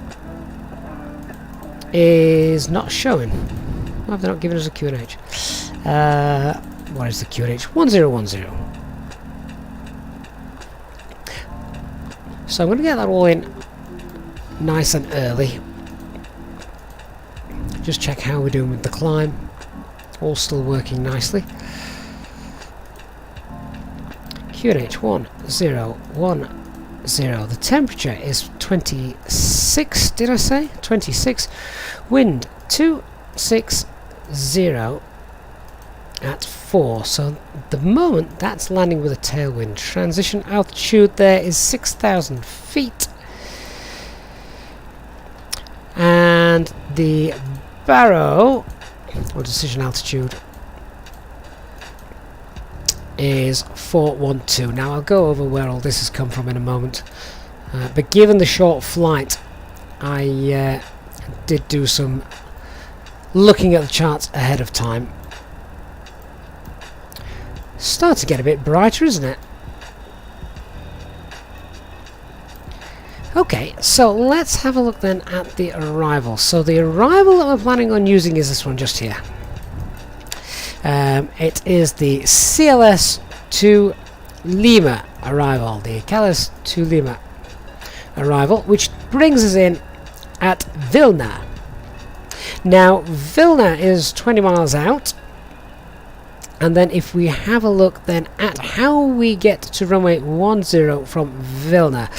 S1: is not showing. Why have they not given us a QNH? What is the QNH? 1010. So I'm going to get that all in nice and early. Just check how we're doing with the climb. All still working nicely. QNH 1010. The temperature is 26, did I say? 26. Wind 260 at 4. So at the moment that's landing with a tailwind. Transition altitude there is 6,000 feet. And the Barrow, or decision altitude, is 412. Now I'll go over where all this has come from in a moment, but given the short flight, I did do some looking at the charts ahead of time. Starts to get a bit brighter, isn't it? Okay, so let's have a look then at the arrival. So the arrival that we're planning on using is this one just here. It is the CLS to Lima arrival, the CLS to Lima arrival, which brings us in at Vilna. Now, Vilna is 20 miles out, and then if we have a look then at how we get to runway 10 from Vilna,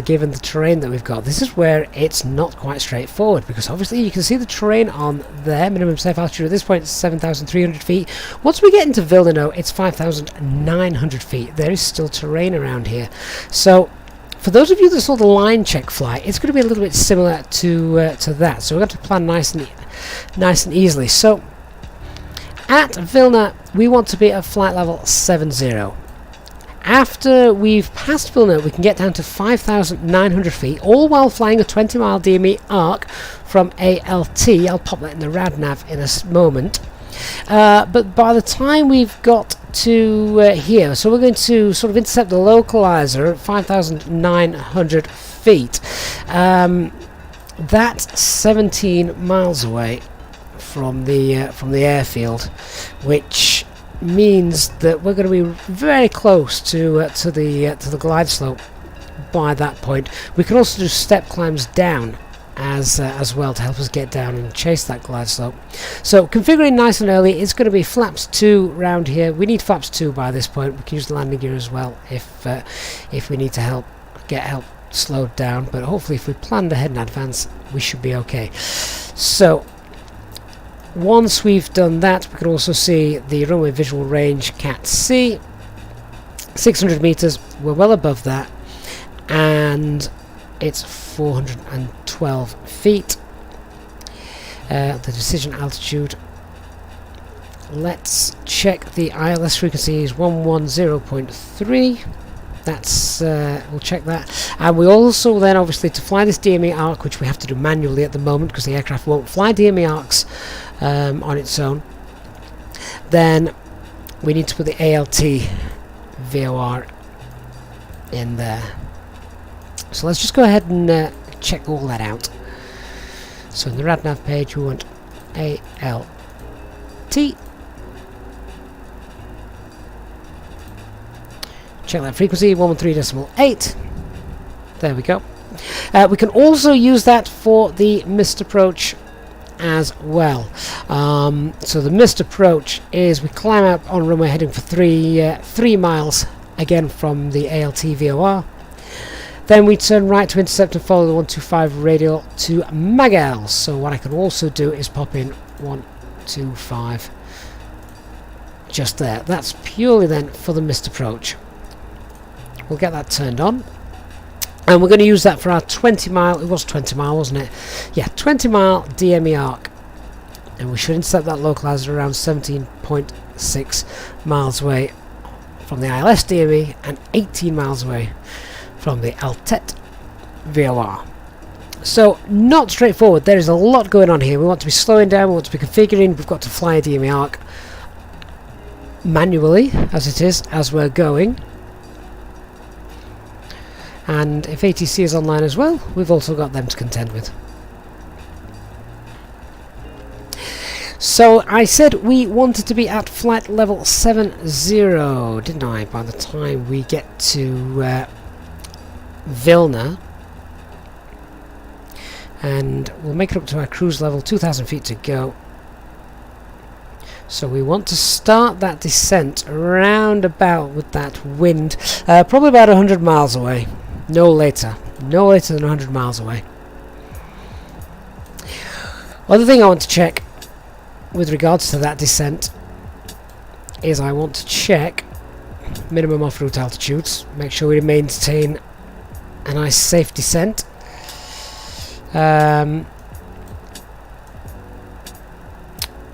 S1: given the terrain that we've got, this is where it's not quite straightforward, because obviously you can see the terrain on there. Minimum safe altitude at this point is 7,300 feet. Once we get into Vilna, though, it's 5,900 feet. There is still terrain around here. So for those of you that saw the line check flight, it's going to be a little bit similar to that. So we've got to plan nice and easily. So at Vilna, we want to be at flight level 70. After we've passed Vilna, we can get down to 5,900 feet, all while flying a 20-mile Dme Arc from ALT. I'll pop that in the RadNav in a moment. But by the time we've got to here, so we're going to sort of intercept the localizer at 5,900 feet. That's 17 miles away from the airfield, which means that we're going to be very close to the glide slope by that point. We can also do step climbs down as well to help us get down and chase that glide slope. So configuring nice and early, it's going to be flaps 2 round here. We need flaps 2 by this point. We can use the landing gear as well if we need to get help slowed down, but hopefully if we planned ahead in advance we should be okay. So once we've done that, we can also see the runway visual range Cat C, 600 meters. We're well above that, and it's 412 feet. The decision altitude, let's check the ILS frequency is 110.3. That's we'll check that, and we also then obviously to fly this Dme Arc, which we have to do manually at the moment because the aircraft won't fly Dme Arcs on its own, then we need to put the ALT VOR in there. So let's just go ahead and check all that out. So in the RadNav page we want ALT. Check that frequency, 113.8. There we go. We can also use that for the missed approach as well. So the missed approach is we climb up on runway heading for 3 miles again from the ALT VOR. Then we turn right to intercept and follow the 125 radial to Magel. So what I can also do is pop in 125 just there. That's purely then for the missed approach. We'll get that turned on, and we're going to use that for our 20 mile, it was 20 mile wasn't it? Yeah, 20 mile Dme Arc, and we should intercept that localizer around 17.6 miles away from the ILS DME and 18 miles away from the Altet VOR. So not straightforward, there is a lot going on here. We want to be slowing down, we want to be configuring, we've got to fly a Dme Arc manually as it is as we're going. And if ATC is online as well, we've also got them to contend with. So I said we wanted to be at flight level 70, didn't I, by the time we get to Vilna. and we'll make it up to our cruise level, 2,000 feet to go. So we want to start that descent round about with that wind, probably about 100 miles away, no later than 100 miles away. Other thing I want to check with regards to that descent is I want to check minimum off-route altitudes, make sure we maintain a nice safe descent.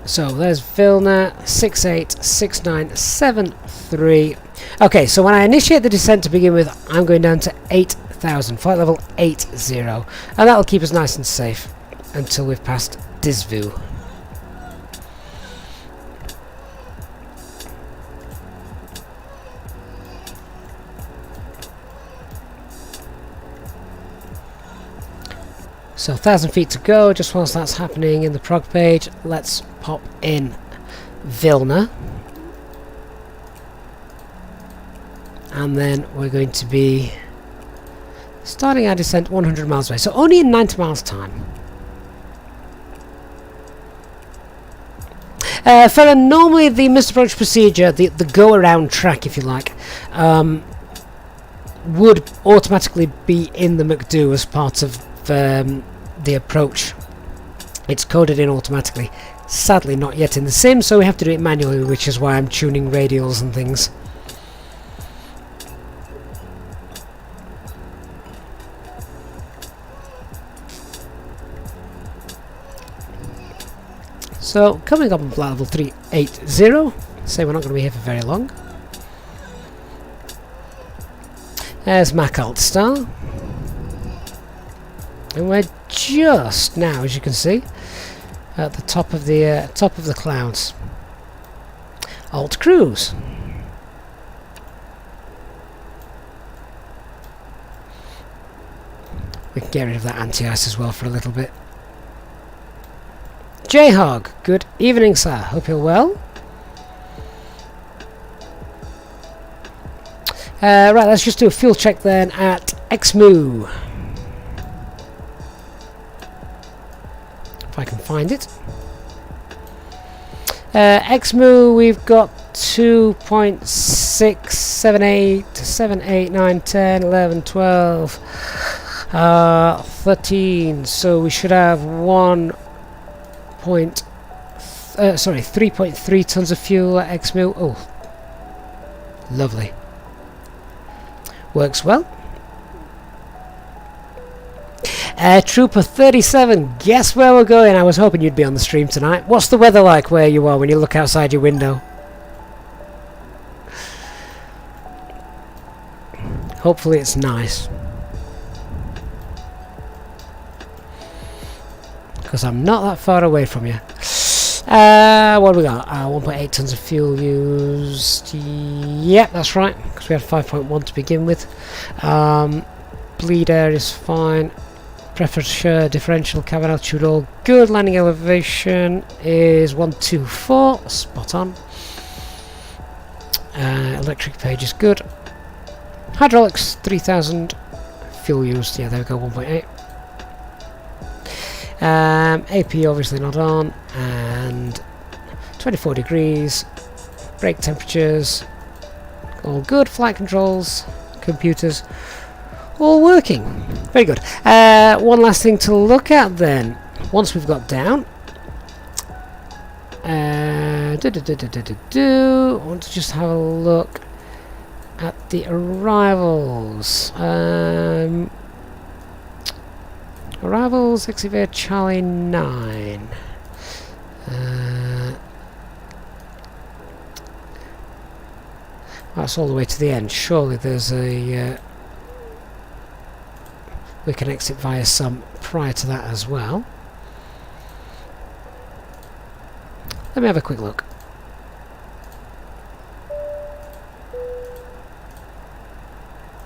S1: So there's Vilna 686973. Okay, so when I initiate the descent to begin with, I'm going down to 8,000, flight level 80, and that'll keep us nice and safe until we've passed Disvu. So 1,000 feet to go. Just whilst that's happening in the prog page, let's pop in Vilna, and then we're going to be starting our descent 100 miles away, so only in 90 miles time. Normally the missed approach procedure, the go around track if you like, would automatically be in the McDo as part of the approach. It's coded in automatically. Sadly not yet in the sim, so we have to do it manually, which is why I'm tuning radials and things. So coming up on flight level 380, say we're not going to be here for very long. There's Mac Alt Star. And we're just now, as you can see, at the top of the clouds. Alt Cruise. We can get rid of that anti-ice as well for a little bit. J-Hog, good evening, sir. Hope you're well. Right, let's just do a fuel check then at XMU. If I can find it. XMU, we've got 2.6, 7, 8, 7, 8, 9, 10, 11, 12, 13. So we should have 3.3 tons of fuel at XMU. Oh, lovely. Works well. Trooper 37, guess where we're going? I was hoping you'd be on the stream tonight. What's the weather like where you are when you look outside your window? Hopefully it's nice. Because I'm not that far away from you. What have we got? 1.8 tons of fuel used. Yep, that's right. Because we had 5.1 to begin with. Bleed air is fine. Pressure, differential, cabin altitude, all good. Landing elevation is 124. Spot on. Electric page is good. Hydraulics 3000. Fuel used. Yeah, there we go. 1.8. AP obviously not on, and 24 degrees, brake temperatures, all good, flight controls, computers, all working. Very good. One last thing to look at then, once we've got down. I want to just have a look at the arrivals. Arrivals, Exivir Charlie 9. That's all the way to the end. Surely there's a... we can exit via some prior to that as well. Let me have a quick look.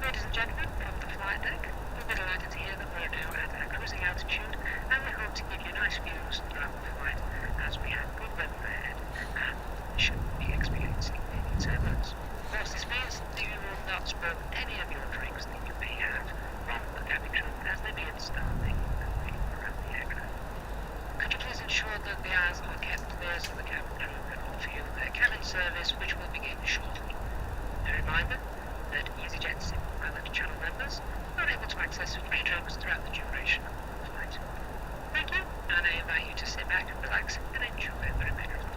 S2: Ladies and gentlemen, from the flight deck, we'll be delighted to hear that we're now at our cruising altitude, and we hope to give you nice views throughout the flight as we have good weather ahead and should be experiencing many turbulence. Of course, this means that you will not spill any of your drinks that you may have from the cabin crew as they begin starting and moving around service which will begin shortly. A reminder that Easyjetsimpilot channel members are able to access free drugs throughout the duration of the flight. Thank you, and I invite you to sit back, relax, and enjoy the remainder of the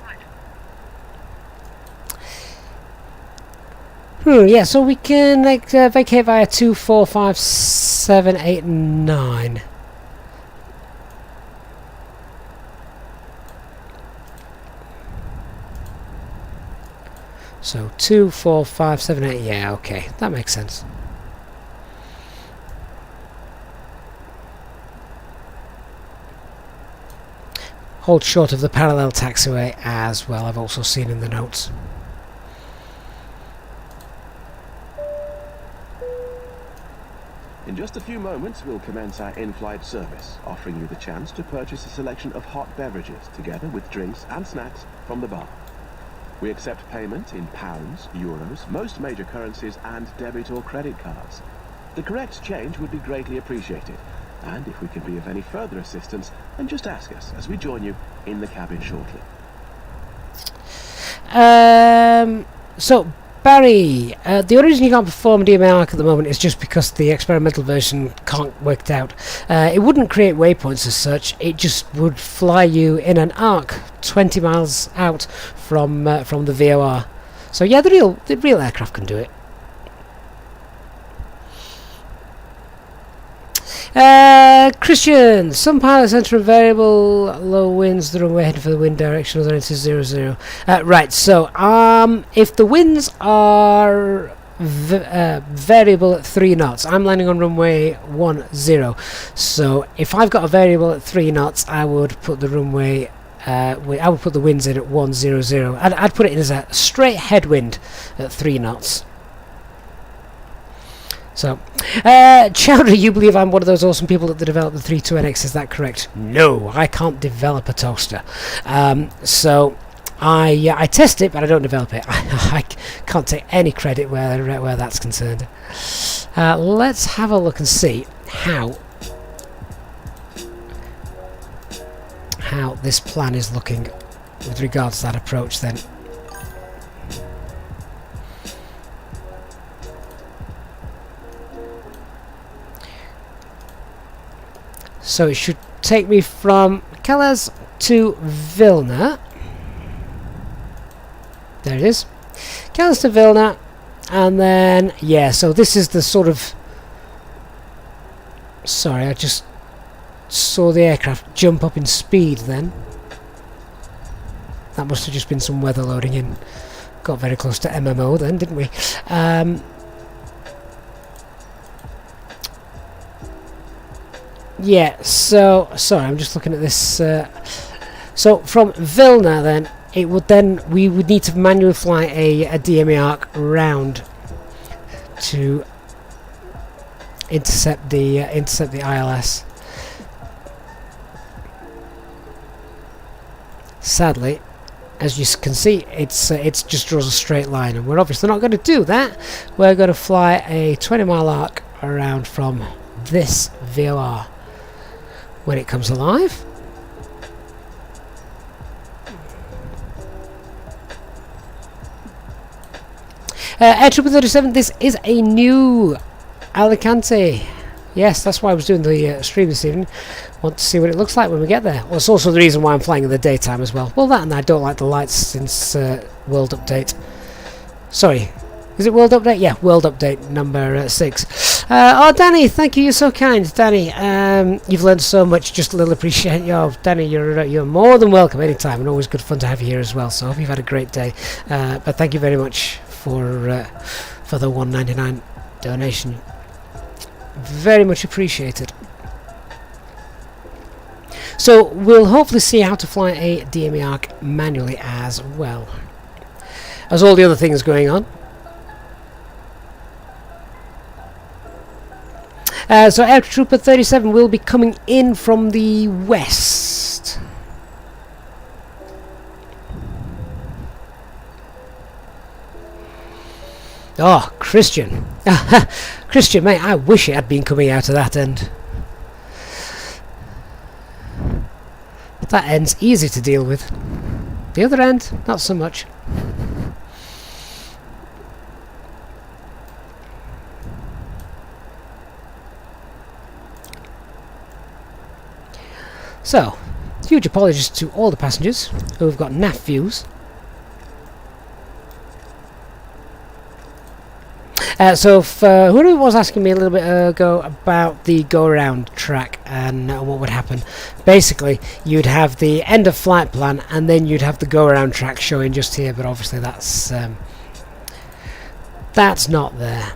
S2: flight.
S1: Yeah, so we can vacate via 2, 4, 5, 7, 8, and 9. So 2, 4, 5, 7, 8, yeah, okay, that makes sense. Hold short of the parallel taxiway as well, I've also seen in the notes.
S3: In just a few moments, we'll commence our in-flight service, offering you the chance to purchase a selection of hot beverages, together with drinks and snacks from the bar. We accept payment in pounds, euros, most major currencies, and debit or credit cards. The correct change would be greatly appreciated, and if we can be of any further assistance, then just ask us as we join you in the cabin shortly.
S1: So Barry, the only reason you can't perform Dme Arc at the moment is just because the experimental version can't work out. It wouldn't create waypoints as such, it just would fly you in an arc 20 miles out from the VOR. So yeah, the real aircraft can do it. Christian, some pilots enter a variable low winds, the runway heading for the wind direction, other enters 00. Right, so if the winds are variable at 3 knots, I'm landing on runway 10. So if I've got a variable at 3 knots, I would put the runway I would put the winds in at 100. I'd put it in as a straight headwind at 3 knots. So, Chowdhury, you believe I'm one of those awesome people that developed the A320NX, is that correct? No, I can't develop a toaster. So, I test it, but I don't develop it. I can't take any credit where that's concerned. Let's have a look and see how this plan is looking with regards to that approach then. So it should take me from Calais to Vilna. There it is. Calais to Vilna. And then, yeah, so this is the sort of... Sorry, I just saw the aircraft jump up in speed then. That must have just been some weather loading in. Got very close to MMO then, didn't we? Yeah, so sorry, I'm just looking at this. So from Vilna, then we would need to manually fly a Dme Arc round to intercept the ILS. Sadly, as you can see, it's just draws a straight line, and we're obviously not going to do that. We're going to fly a 20-mile arc around from this VOR when it comes alive. Air Trooper 37, this is a new Alicante. Yes, that's why I was doing the stream this evening. Want to see what it looks like when we get there. Well, it's also the reason why I'm flying in the daytime as well. Well, that and I don't like the lights since World Update. Sorry, is it World Update? Yeah, World Update number 6. Oh, Danny, thank you. You're so kind, Danny. You've learned so much. Just a little appreciate you, Danny. You're more than welcome anytime, and always good fun to have you here as well. So I hope you've had a great day. But thank you very much for the $1.99 donation. Very much appreciated. So we'll hopefully see how to fly a Dme Arc manually as well as all the other things going on. So Air Trooper 37 will be coming in from the west. Oh, Christian. Christian, mate, I wish it had been coming out of that end. That end's easy to deal with. The other end, not so much. So, huge apologies to all the passengers who have got naff views. So whoever was asking me a little bit ago about the go-around track and what would happen, basically you'd have the end of flight plan and then you'd have the go-around track showing just here, but obviously that's not there.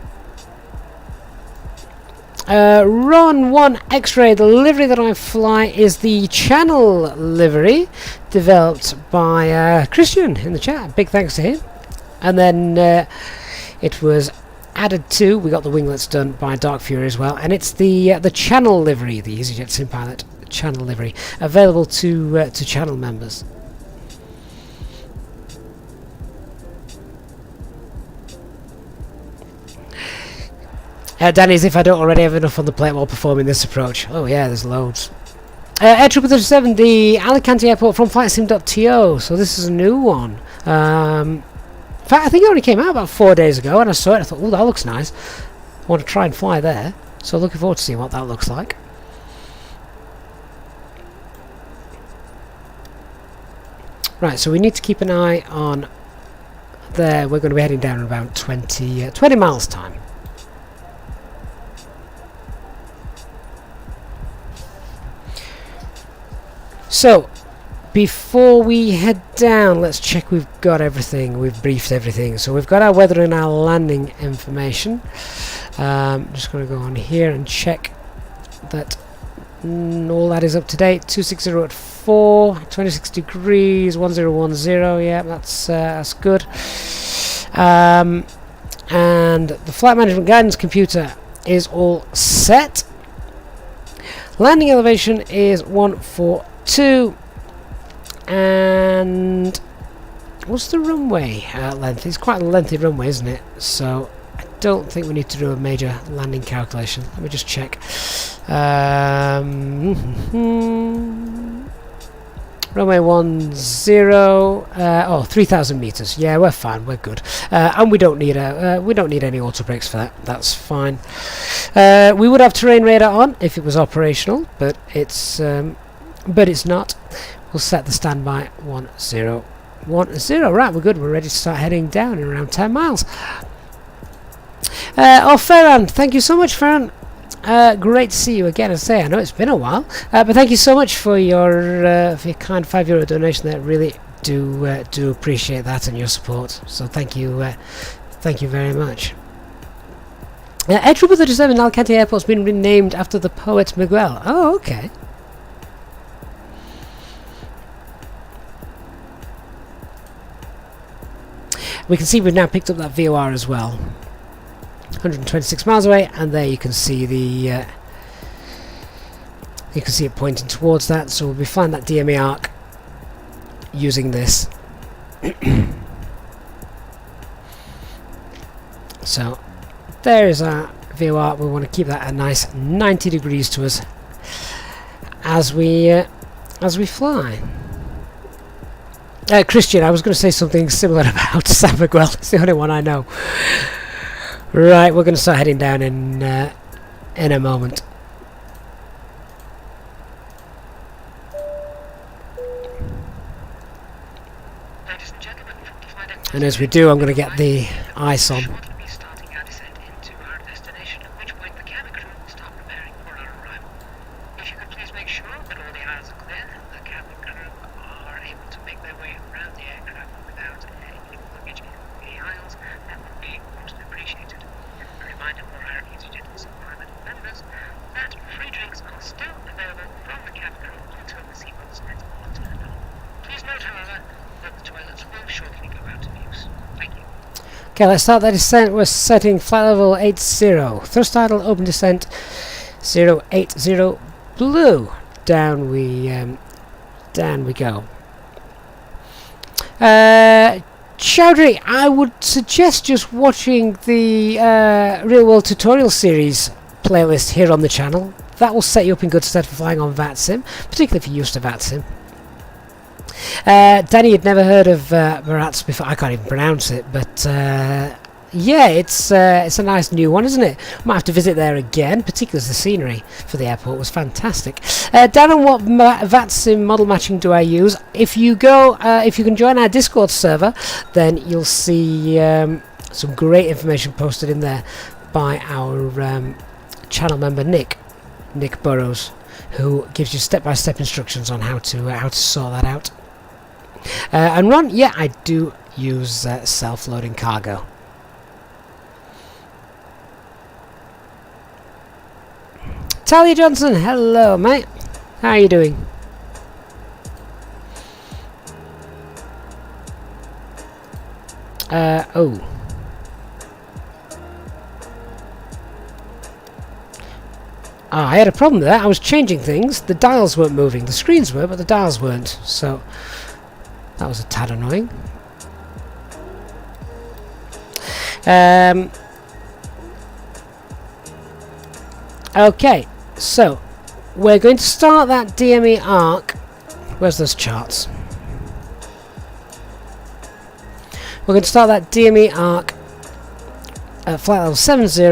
S1: Ron 1 X-Ray, the livery that I fly is the Channel livery, developed by Christian in the chat. Big thanks to him. And then it was added to, we got the winglets done by Dark Fury as well, and it's the Channel livery, the Easyjetsimpilot Channel livery, available to Channel members. Danny, as if I don't already have enough on the plate while performing this approach. Oh yeah, there's loads. A320, the Alicante Airport from flightsim.to, so this is a new one. In fact, I think it only came out about 4 days ago, and I saw it and I thought, oh, that looks nice. I want to try and fly there, so looking forward to seeing what that looks like. Right, so we need to keep an eye on there. We're going to be heading down in about 20 miles time. So, before we head down, let's check we've got everything, we've briefed everything. So we've got our weather and our landing information. Just going to go on here and check that all that is up to date. 260 at 4, 26 degrees, 1010, yeah, that's good. And the flight management guidance computer is all set. Landing elevation is 142. And what's the runway length? It's quite a lengthy runway, isn't it? So I don't think we need to do a major landing calculation. Let me just check. Runway 10, 3,000 meters. Yeah, we're fine. We're good, and we don't need any auto brakes for that. That's fine. We would have terrain radar on if it was operational, but it's not. We'll set the standby 1010. Right, we're good. We're ready to start heading down in around 10 miles. Ferran, thank you so much, Ferran. Great to see you again. As I say, I know it's been a while, but thank you so much for your kind €5 donation. That really do appreciate that and your support. So thank you very much. A320 Alicante Airport's been renamed after the poet Miguel. Oh, okay. We can see we've now picked up that VOR as well. 126 miles away, and there you can see the you can see it pointing towards that. So we'll be flying that Dme Arc using this. So there is our VOR. We want to keep that a nice 90 degrees to us as we fly. Christian, I was going to say something similar about San Miguel. It's the only one I know. Right, we're going to start heading down in a moment.
S2: Ladies and gentlemen, from the flight deck,
S1: And as we do, I'm going to get the ice on.
S2: shortly be starting our descent into our destination, at which point the cabin crew will start preparing for our arrival. If you could please make sure that all the aisles are clear, the cabin crew are able to make their way around the aircraft without any luggage in the aisles, that would be most appreciated. A reminder for our Easyjetsimpilot members that free drinks are still available from the cabin crew until the seatbelt signs are turned on. Please note, however, that the toilets will shortly go out of use. Thank you.
S1: Okay, let's start that descent. We're setting flight level 80. Thrust idle, open descent 080 blue. Down we go. Chowdhury, I would suggest just watching the Real World Tutorial Series playlist here on the channel. That will set you up in good stead for flying on VATSIM, particularly if you're used to VATSIM. Danny had never heard of Biarritz before. I can't even pronounce it, but yeah, it's a nice new one, isn't it? Might have to visit there again, particularly as the scenery for the airport was fantastic. Darren, what VATSIM model matching do I use? If you can join our Discord server, then you'll see some great information posted in there by our channel member Nick Burrows, who gives you step-by-step instructions on how to sort that out. And Ron, yeah, I do use self-loading cargo. Talia Johnson, hello mate, how are you doing? Oh. I had a problem there. I was changing things. The dials weren't moving. The screens were, but the dials weren't. So that was a tad annoying. Okay, so we're going to start that Dme Arc. Where's those charts? We're going to start that Dme Arc at flight level 70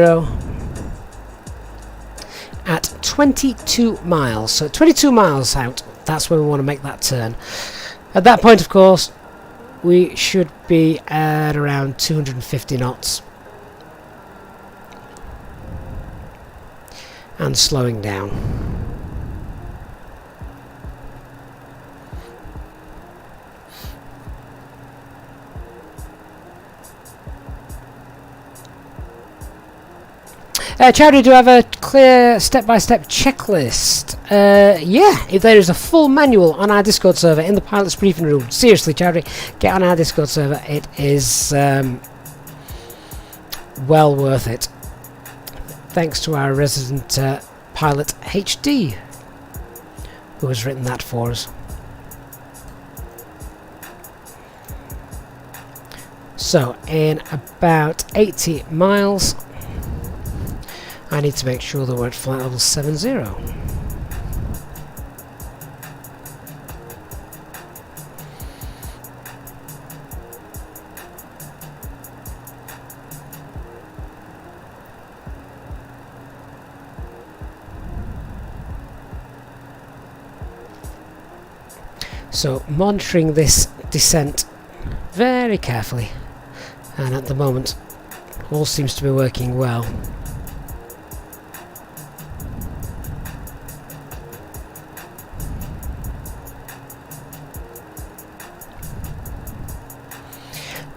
S1: at 22 miles. So 22 miles out, that's where we want to make that turn. At that point, of course, we should be at around 250 knots. And slowing down. Chowdhury, do I have a clear step-by-step checklist? Yeah, if there is a full manual on our Discord server in the pilot's briefing room. Seriously, Chowdhury, get on our Discord server. It is well worth it. Thanks to our resident pilot HD, who has written that for us. So, in about 80 miles, I need to make sure that we're at flight level 70. So, monitoring this descent very carefully, and at the moment all seems to be working well.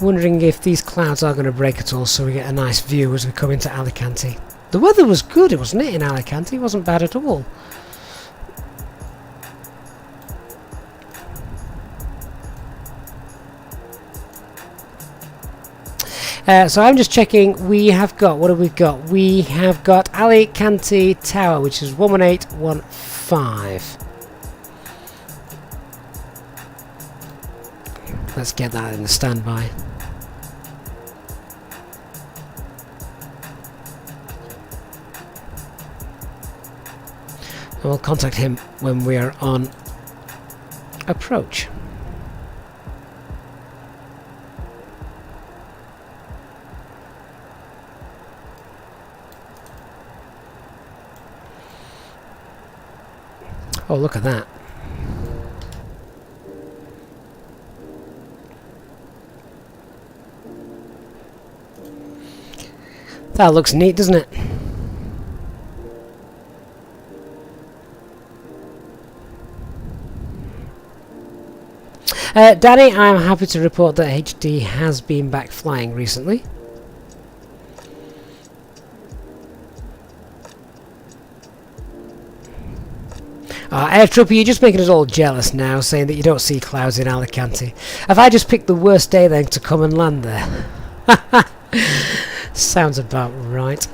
S1: Wondering if these clouds are going to break at all, so we get a nice view as we come into Alicante. The weather was good, wasn't it, in Alicante? It wasn't bad at all. So I'm just checking. We have got, what have we got? We have got Alicante Tower, which is 11815. Let's get that in the standby. And we'll contact him when we are on approach. Oh, look at that. That looks neat, doesn't it? Danny, I'm happy to report that HD has been back flying recently. Air Trooper, you're just making us all jealous now, saying that you don't see clouds in Alicante. Have I just picked the worst day then to come and land there? Sounds about right.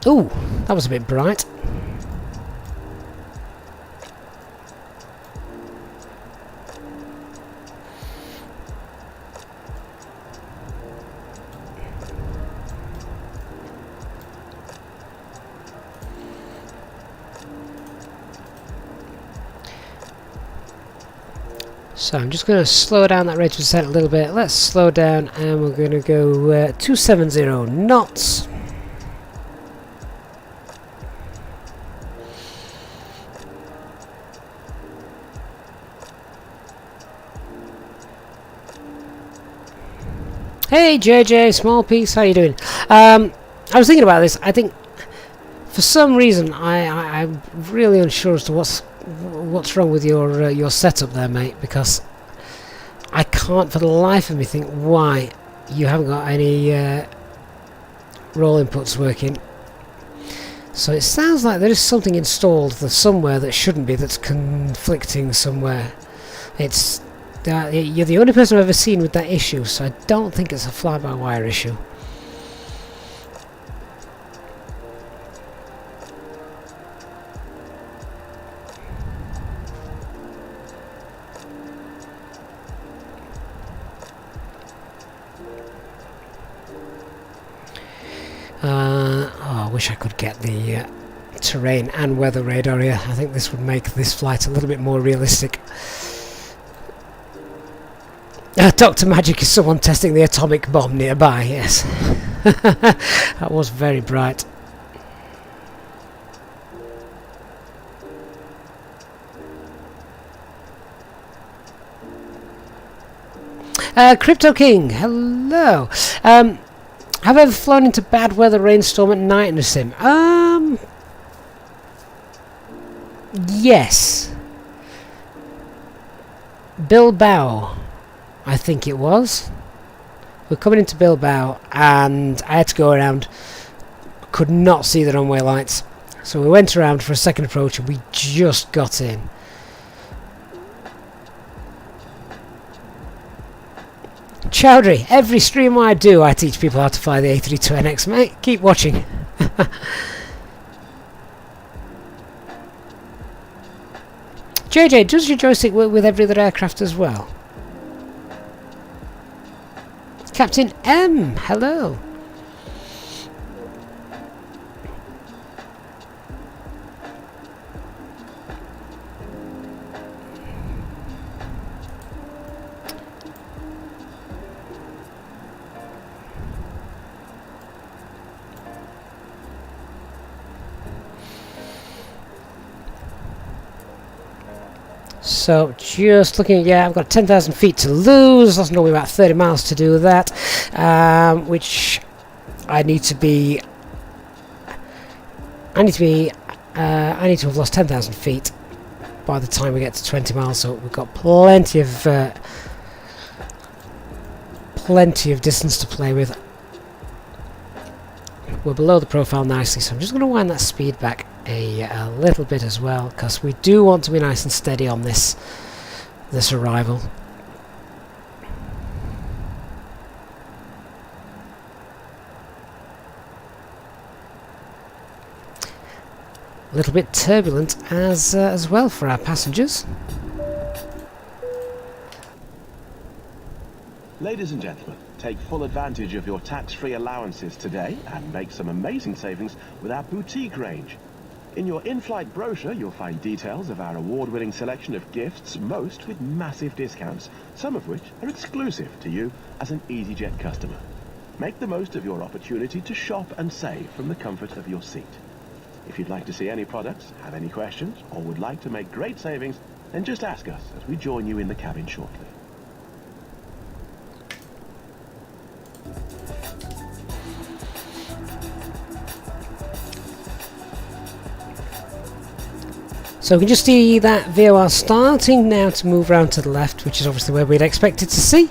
S1: Ooh, that was a bit bright. So I'm just going to slow down that rate of descent a little bit. Let's slow down and we're going to go 270 knots. Hey JJ, small piece, how you doing? I was thinking about this. I think for some reason I'm really unsure as to what's wrong with your setup there, mate, because I can't for the life of me think why you haven't got any roll inputs working. So it sounds like there is something installed somewhere that shouldn't be, that's conflicting somewhere. You're the only person I've ever seen with that issue, so I don't think it's a fly-by-wire issue. I wish I could get the terrain and weather radar here. I think this would make this flight a little bit more realistic. Dr. Magic is someone testing the atomic bomb nearby, yes. That was very bright. Crypto King, hello. Have I ever flown into bad weather, rainstorm at night in a sim? Yes. Bilbao, I think it was. We're coming into Bilbao and I had to go around. Could not see the runway lights. So we went around for a second approach and we just got in. Chowdhury, every stream I do I teach people how to fly the A320NX, mate. Keep watching. JJ, does your joystick work with every other aircraft as well? Captain M, hello. So just looking, yeah, I've got 10,000 feet to lose. That's normally about 30 miles to do that, which I need to have lost 10,000 feet by the time we get to 20 miles. So we've got plenty of distance to play with. We're below the profile nicely, so I'm just going to wind that speed back a little bit as well, because we do want to be nice and steady on this arrival. A little bit turbulent as well for our passengers.
S3: Ladies and gentlemen, take full advantage of your tax-free allowances today and make some amazing savings with our boutique range. In your in-flight brochure, you'll find details of our award-winning selection of gifts, most with massive discounts, some of which are exclusive to you as an Easyjet customer. Make the most of your opportunity to shop and save from the comfort of your seat. If you'd like to see any products, have any questions, or would like to make great savings, then just ask us as we join you in the cabin shortly.
S1: So we can just see that VOR starting now to move around to the left, which is obviously where we'd expect it to see.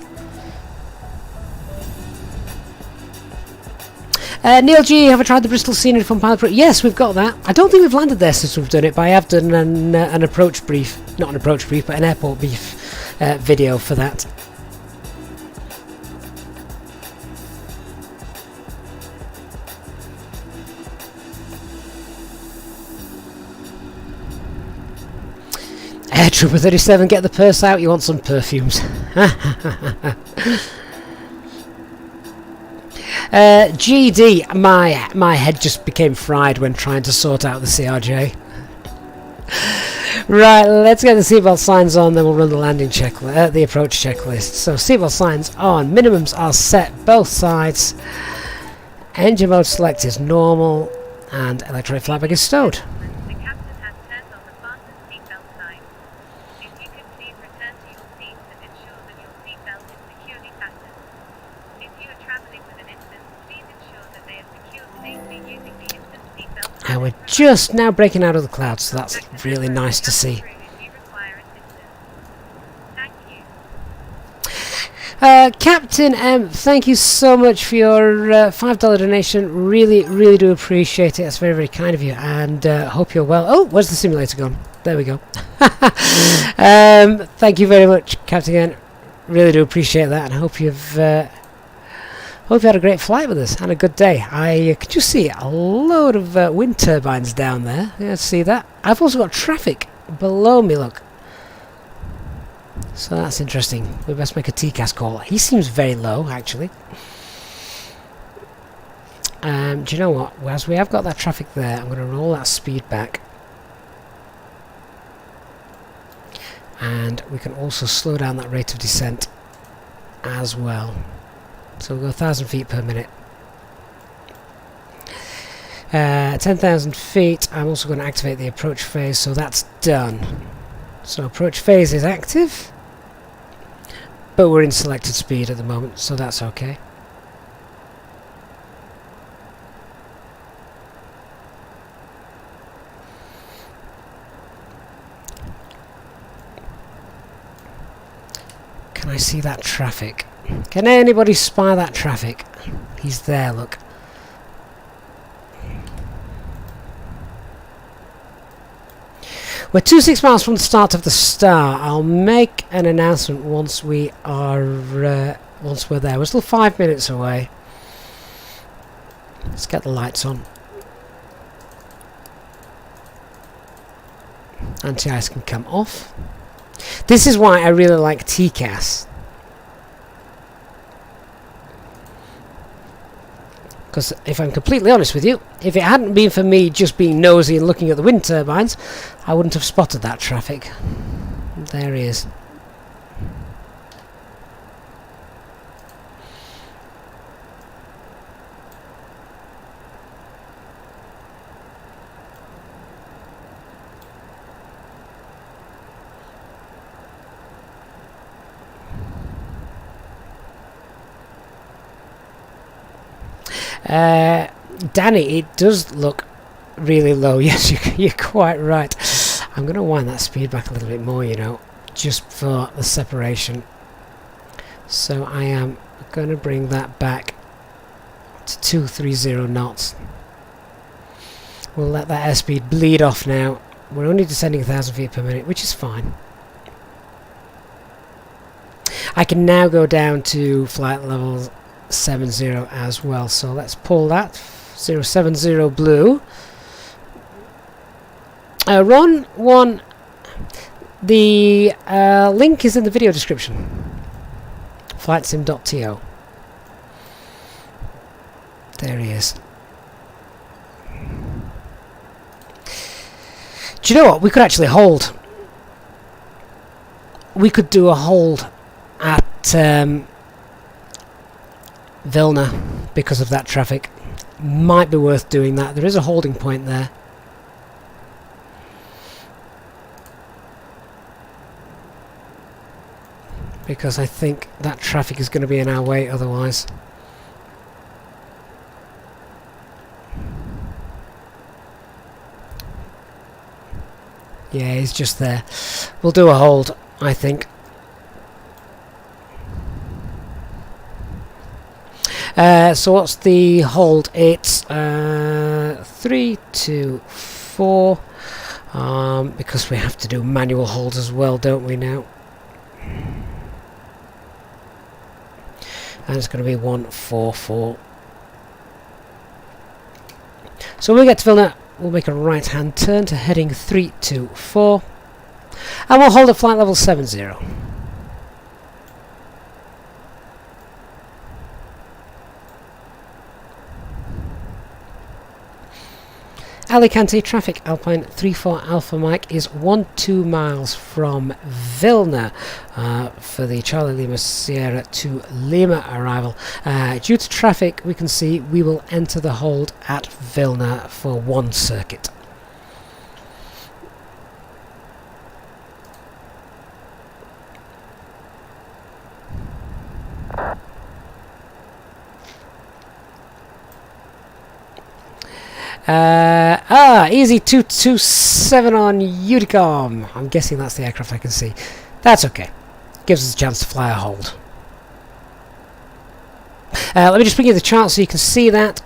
S1: Neil G, have I tried the Bristol scenery from Pilot Pro? Yes, we've got that. I don't think we've landed there since we've done it, but I have done an approach brief, not an approach brief, but an airport brief video for that. Air Trooper 37, get the purse out, you want some perfumes. GD, my head just became fried when trying to sort out the CRJ. Right, let's get the seatbelt signs on, then we'll run the landing checklist, the approach checklist. So seatbelt signs on, minimums are set both sides, engine mode select is normal, and electronic flight bag is stowed.
S8: The captain has turned on the fasten seatbelt sign. If you could please return to your seats and ensure that your seatbelt is securely fastened. If you are traveling with an infant, please ensure that they are secured safely using the infant seatbelt.
S1: And we're just now breaking out of the clouds, so that's really nice to see.
S8: If you require assistance. Thank you.
S1: Captain M, thank you so much for your $5 donation. Really do appreciate it. That's very, very kind of you, and hope you're well. Oh, where's the simulator gone? There we go. Thank you very much, Captain M. Really do appreciate that, and hope you've had a great flight with us and a good day. I could just see a load of wind turbines down there. Yeah, see that? I've also got traffic below me, look. So that's interesting. We best make a TCAS call. He seems very low, actually. Do you know what? As we have got that traffic there, I'm going to roll that speed back. And we can also slow down that rate of descent as well. So we'll go 1,000 feet per minute. 10,000 feet. I'm also going to activate the approach phase, so that's done. So approach phase is active, but we're in selected speed at the moment, so that's okay. Can I see that traffic? Can anybody spy that traffic? He's there, look. We're 26 miles from the start of the star. I'll make an announcement once we are once we're there. We're still 5 minutes away. Let's get the lights on. Anti-ice can come off. This is why I really like TCAS. Because if I'm completely honest with you, if it hadn't been for me just being nosy and looking at the wind turbines, I wouldn't have spotted that traffic. There he is. Danny, it does look really low. Yes, you're quite right. I'm going to wind that speed back a little bit more, you know, just for the separation. So I am going to bring that back to 230 knots. We'll let that airspeed bleed off now. We're only descending 1,000 feet per minute, which is fine. I can now go down to flight level 70 as well, so let's pull that 070 blue. Ron 1, the link is in the video description. flightsim.to. There he is. Do you know what? We could actually hold. We could do a hold at Vilna because of that traffic. Might be worth doing that. There is a holding point there. Because I think that traffic is going to be in our way otherwise. Yeah, he's just there. We'll do a hold, I think. So what's the hold? It's 3, 2, 4. Because we have to do manual holds as well, don't we now? And it's going to be 1, 4, 4. So when we get to Vilna, we'll make a right hand turn to heading 3, 2, 4. And we'll hold at flight level 70. Alicante traffic, Alpine 34 Alpha Mike is 12 miles from Vilna for the Charlie Lima Sierra to Lima arrival. Due to traffic, we can see we will enter the hold at Vilna for one circuit. Easy 227 on Uticom. I'm guessing that's the aircraft I can see. That's okay. Gives us a chance to fly a hold. Let me just bring you the chart so you can see that.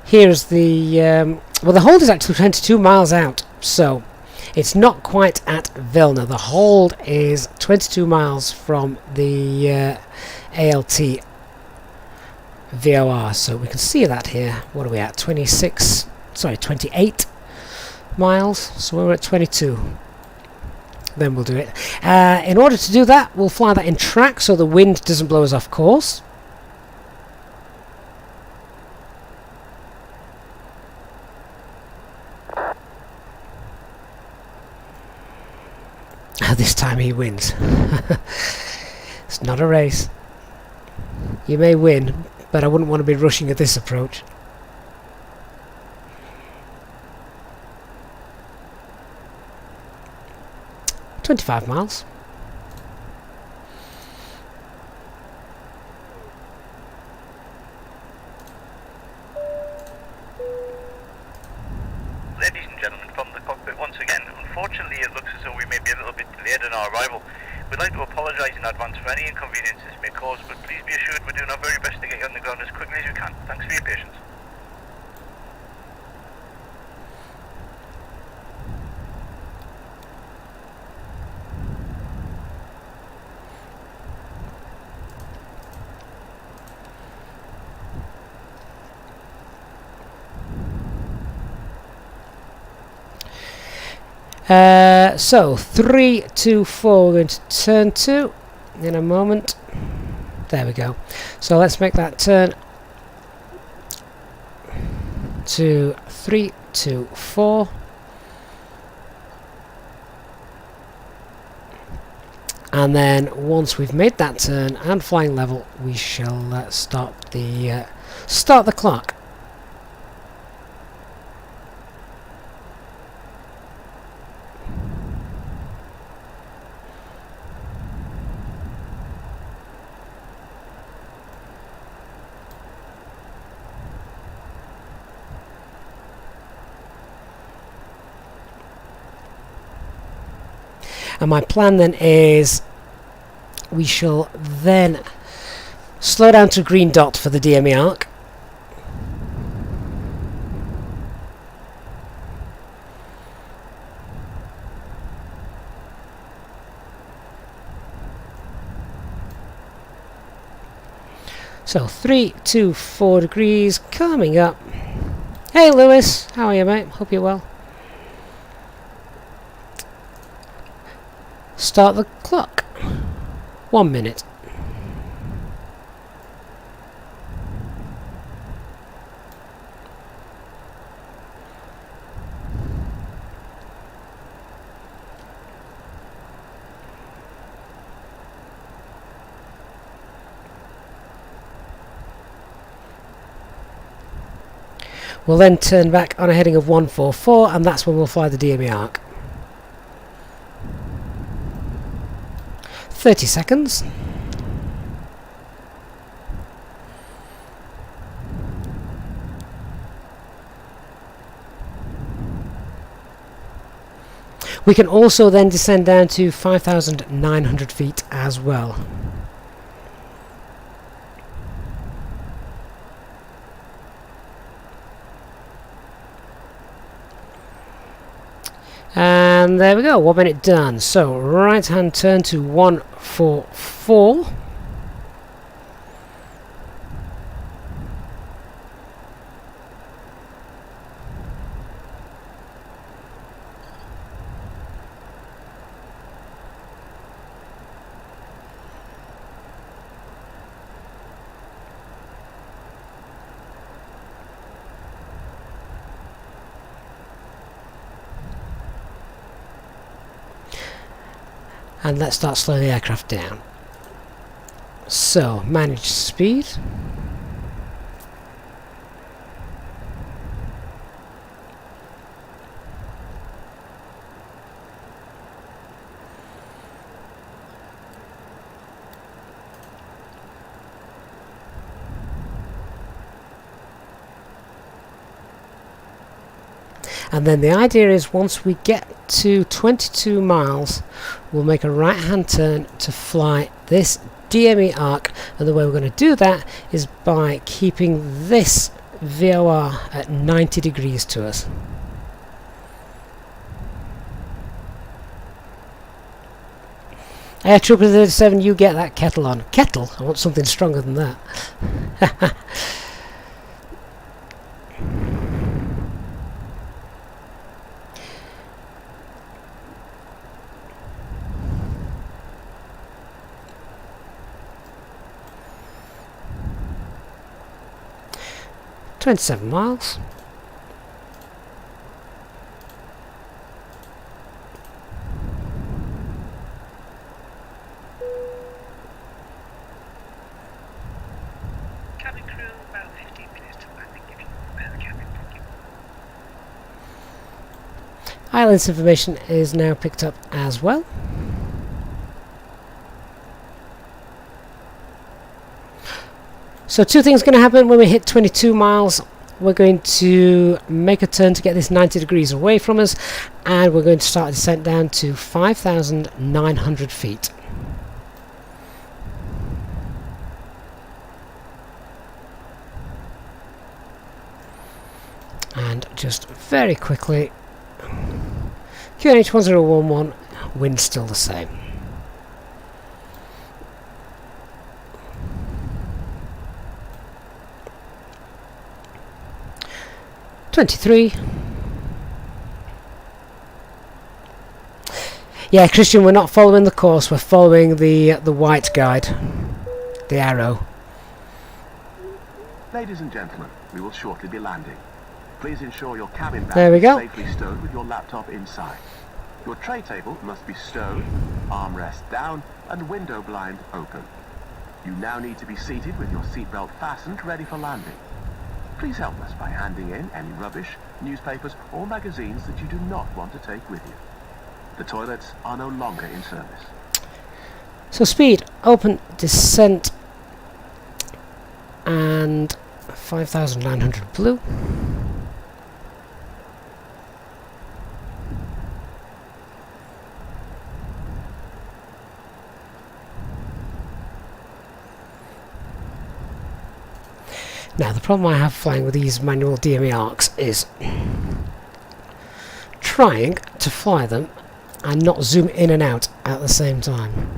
S1: Here's the... well, the hold is actually 22 miles out, so it's not quite at Vilna. The hold is 22 miles from the ALT VOR, so we can see that here. What are we at? 28 miles, so we're at 22. Then we'll do it. In order to do that, we'll fly that in track so the wind doesn't blow us off course. This time he wins. It's not a race. You may win, but I wouldn't want to be rushing at this approach. $25 miles.
S5: Ladies and gentlemen, from the cockpit once again, unfortunately it looks as though we may be a little bit delayed in our arrival. We'd like to apologise in advance for any inconvenience this may cause, but please be assured we're doing our very best to get you on the ground as quickly as we can. Thanks for your patience.
S1: So 3, 2, 4 we're going to turn to in a moment. There we go. So let's make that turn to 3, 2, 4. And then once we've made that turn and flying level, we shall start the clock. And my plan then is we shall then slow down to green dot for the Dme Arc. So 3, 2, 4 degrees coming up. Hey Lewis, how are you, mate? Hope you're well. Start the clock. 1 minute. We'll then turn back on a heading of 144, and that's when we'll fly the Dme Arc. 30 seconds. We can also then descend down to 5,900 feet as well. And there we go, 1 minute done. So right hand turn to 144. And let's start slowing the aircraft down. So, manage speed. And then the idea is once we get to 22 miles, we'll make a right hand turn to fly this Dme Arc, and the way we're going to do that is by keeping this VOR at 90 degrees to us. Air Trooper 37, you get that kettle on. Kettle? I want something stronger than that. 27 miles.
S2: Cabin crew, about 15 minutes to landing if you prepare the cabin. Thank you.
S1: ILS information is now picked up as well. So two things going to happen when we hit 22 miles. We're going to make a turn to get this 90 degrees away from us, and we're going to start a descent down to 5,900 feet. And just very quickly, QNH 1011, wind still the same. Yeah, Christian, we're not following the course, we're following the white guide, the arrow.
S3: Ladies and gentlemen, we will shortly be landing. Please ensure your cabin bag
S1: There we go.
S3: is safely stowed with your laptop inside. Your tray table must be stowed, armrest down, and window blind open. You now need to be seated with your seatbelt fastened, ready for landing. Please help us by handing in any rubbish, newspapers, or magazines that you do not want to take with you. The toilets are no longer in service.
S1: So speed, open, descent, and 5,900 blue. Now the problem I have flying with these manual Dme Arcs is trying to fly them and not zoom in and out at the same time.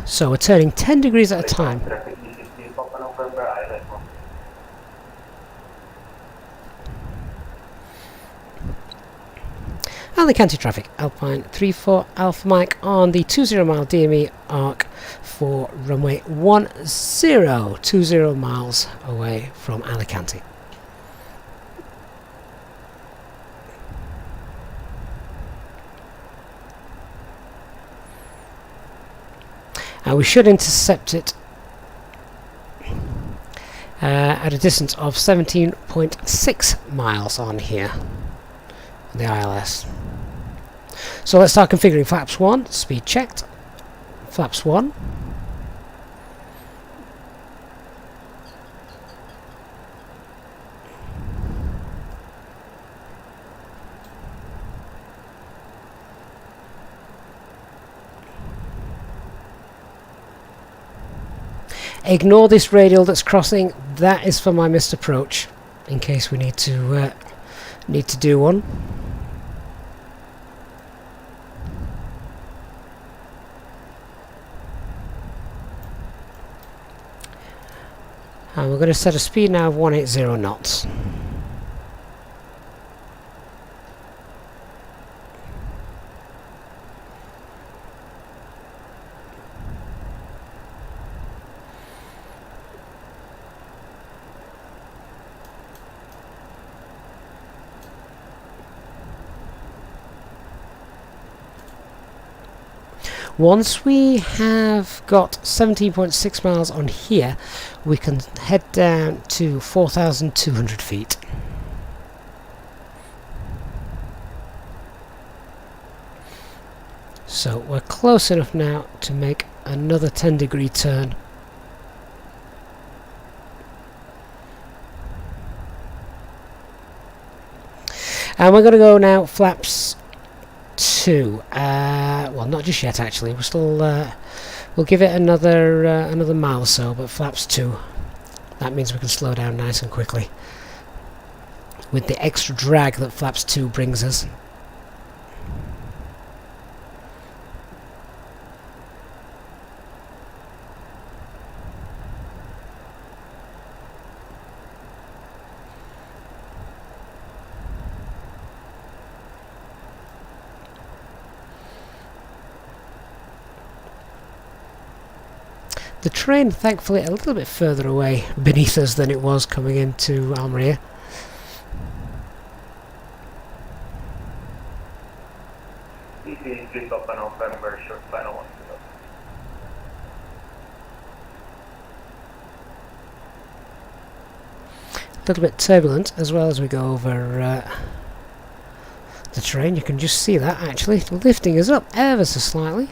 S1: So we're turning 10 degrees at a time. Alicante traffic, Alpine 34 Alpha Mike on the 20 mile Dme Arc for runway 10, 20 miles away from Alicante. We should intercept it at a distance of 17.6 miles on here, the ILS. So let's start configuring flaps 1, speed checked, flaps 1. Ignore this radial that's crossing, that is for my missed approach, in case we need to do one. And we're going to set a speed now of 180 knots. Once we have got 17.6 miles on here, we can head down to 4,200 feet. So we're close enough now to make another 10-degree turn. And we're going to go now flaps 2. Well, not just yet actually. We're still we'll give it another mile or so, but flaps 2. That means we can slow down nice and quickly with the extra drag that flaps 2 brings us. The train, thankfully, a little bit further away beneath us than it was coming into Almeria. A little bit turbulent as well as we go over the train. You can just see that actually lifting us up ever so slightly.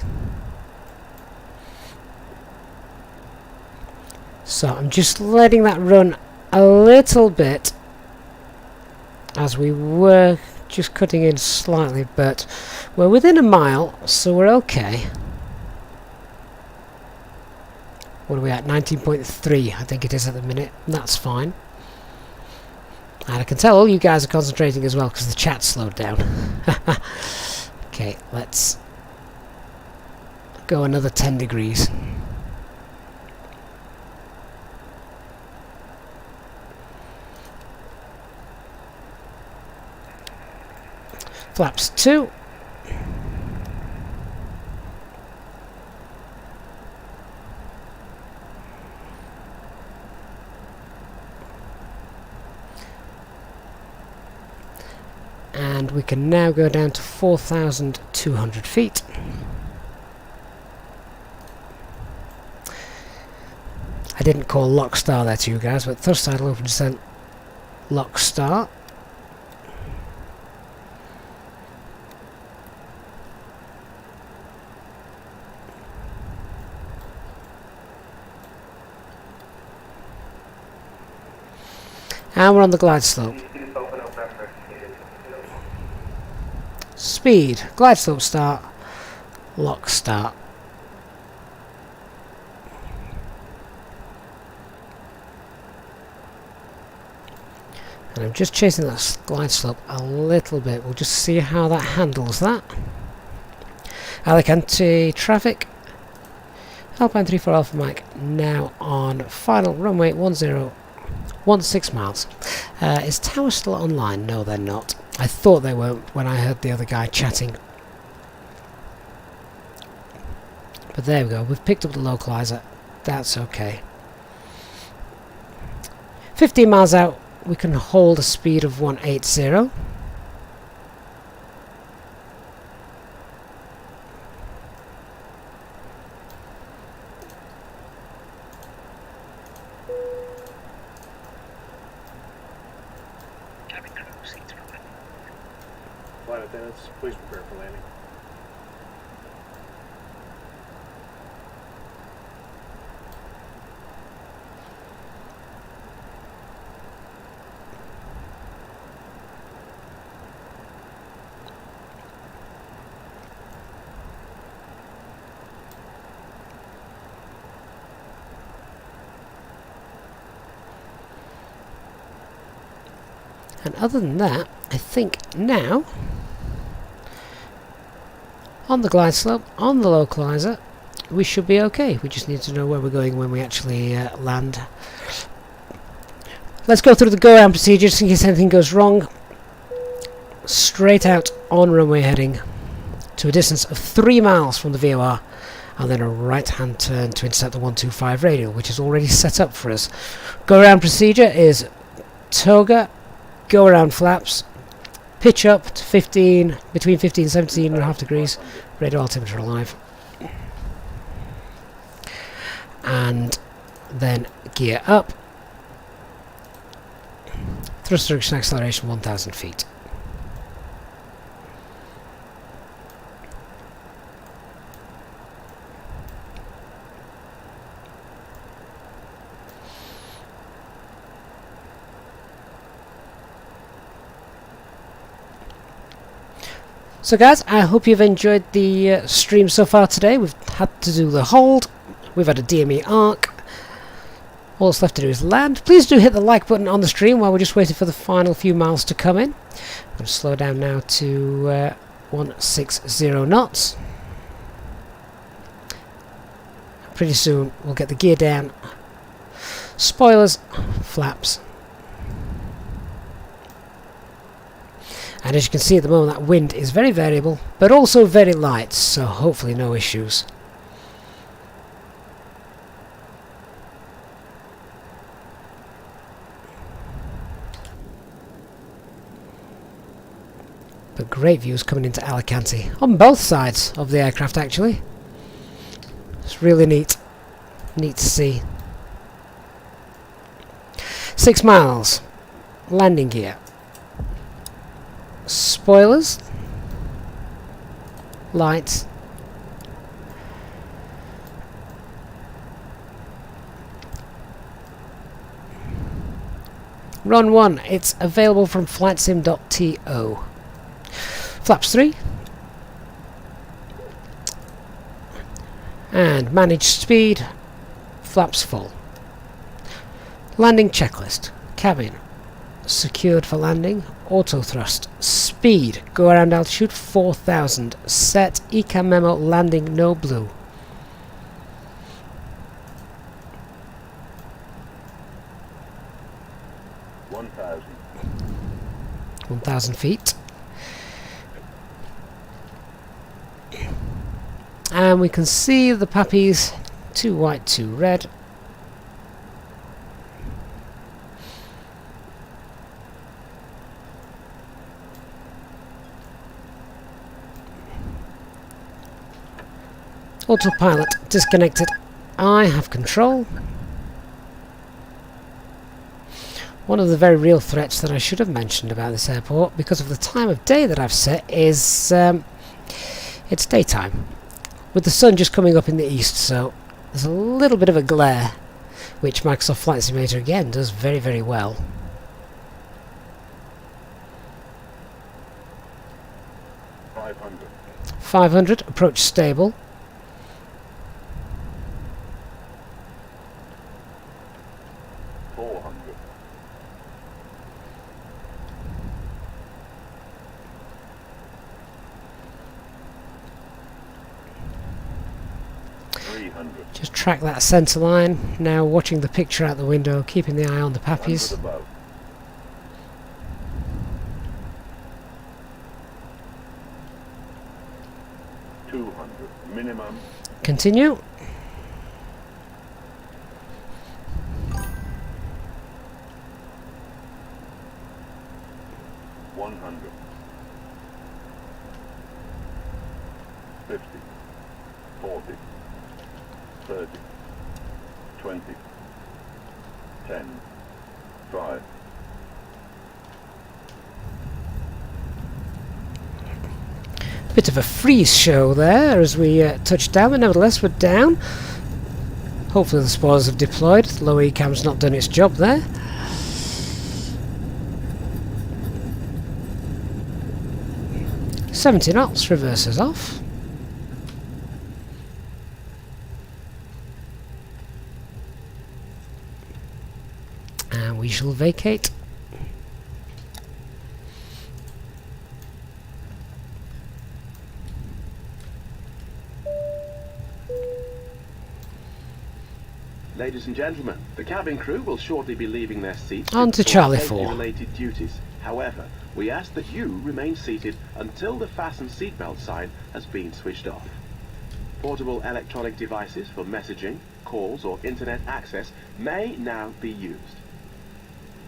S1: So I'm just letting that run a little bit as we were just cutting in slightly, but we're within a mile, so we're okay. What are we at? 19.3 I think it is at the minute. That's fine. And I can tell all you guys are concentrating as well because the chat slowed down. Okay, let's go another 10 degrees. Flaps 2. And we can now go down to 4,200 feet. I didn't call lock star there to you guys, but thrust idle open descent lock star. And we're on the glide slope. Speed, glide slope start, lock start. And I'm just chasing that glide slope a little bit. We'll just see how that handles that. Alicante traffic. Alpine 34 Alpha Mike now on final runway 1016 miles. Is Tower still online? No, they're not. I thought they weren't when I heard the other guy chatting. But there we go. We've picked up the localizer. That's okay. 15 miles out, we can hold a speed of 180.
S6: Flight attendants, please prepare for landing.
S1: And other than that, I think now, on the glide slope, on the localizer, we should be okay. We just need to know where we're going when we actually land. Let's go through the go-around procedure just in case anything goes wrong. Straight out on runway heading to a distance of 3 miles from the VOR, and then a right-hand turn to intercept the 125 radial, which is already set up for us. Go-around procedure is toga, go-around flaps, pitch up to between 15 and 17.5 degrees, radar altimeter alive. and then gear up. Thrust reduction acceleration 1000 feet. So guys, I hope you've enjoyed the stream so far today. We've had to do the hold, we've had a Dme Arc. All that's left to do is land. Please do hit the like button on the stream while we're just waiting for the final few miles to come in. I'm going to slow down now to 160 knots. Pretty soon we'll get the gear down, spoilers, flaps. And as you can see at the moment, that wind is very variable, but also very light, so hopefully no issues. But great views coming into Alicante, on both sides of the aircraft actually. It's really neat to see. 6 miles, landing gear. Spoilers, lights, run 1, it's available from flightsim.to. Flaps 3, and manage speed, flaps full. Landing checklist, cabin secured for landing, auto thrust, speed, go around altitude 4000, set, ECAM memo, landing no blue. 1000 feet. And we can see the puppies, 2 white, 2 red. Autopilot disconnected. I have control. One of the very real threats that I should have mentioned about this airport, because of the time of day that I've set, is it's daytime, with the sun just coming up in the east, so there's a little bit of a glare, which Microsoft Flight Simulator again does very, very well.
S6: $500.
S1: 500, approach stable.
S6: $400. 300.
S1: Just track that centre line. Now watching the picture out the window, keeping the eye on the pappies.
S6: 100 above. 200 minimum.
S1: Continue.
S6: 100. 50. 40. 30. 20. 10. 5.
S1: Bit of a freeze show there as we touched down, but nevertheless we're down. Hopefully the spoilers have deployed. The low ECAM's not done its job there. $70 knots, reverses off. And we shall vacate.
S3: Ladies and gentlemen, the cabin crew will shortly be leaving their seats
S1: On to
S3: for
S1: Charlie 4.
S3: safety-related duties. However, we ask that you remain seated until the fasten seatbelt sign has been switched off. Portable electronic devices for messaging, calls or internet access may now be used.